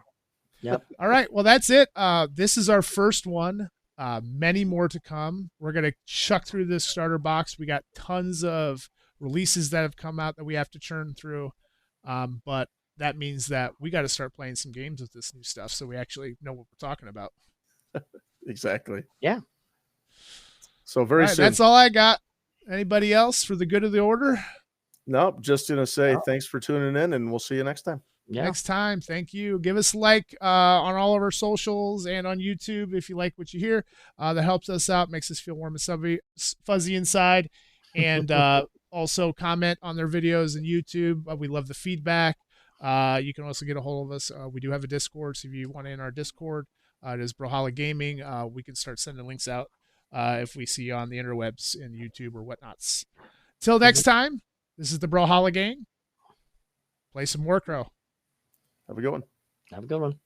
Yep. All right. Well, that's it. This is our first one. Many more to come. We're going to chuck through this starter box. We got tons of releases that have come out that we have to churn through. But that means that we got to start playing some games with this new stuff so we actually know what we're talking about. Exactly. Yeah. So very soon. That's all I got. Anybody else for the good of the order? Nope. Just going to say thanks for tuning in, and we'll see you next time. Yeah. Next time. Thank you. Give us a like on all of our socials and on YouTube if you like what you hear. That helps us out, makes us feel warm and fuzzy inside. And also comment on their videos on YouTube. We love the feedback. You can also get a hold of us. We do have a Discord, so if you want to in our Discord, it is Brawlhalla Gaming. We can start sending links out if we see you on the interwebs in YouTube or whatnots. Till next time, this is the Brawlhalla Gang. Play some Warcrow. Have a good one. Have a good one.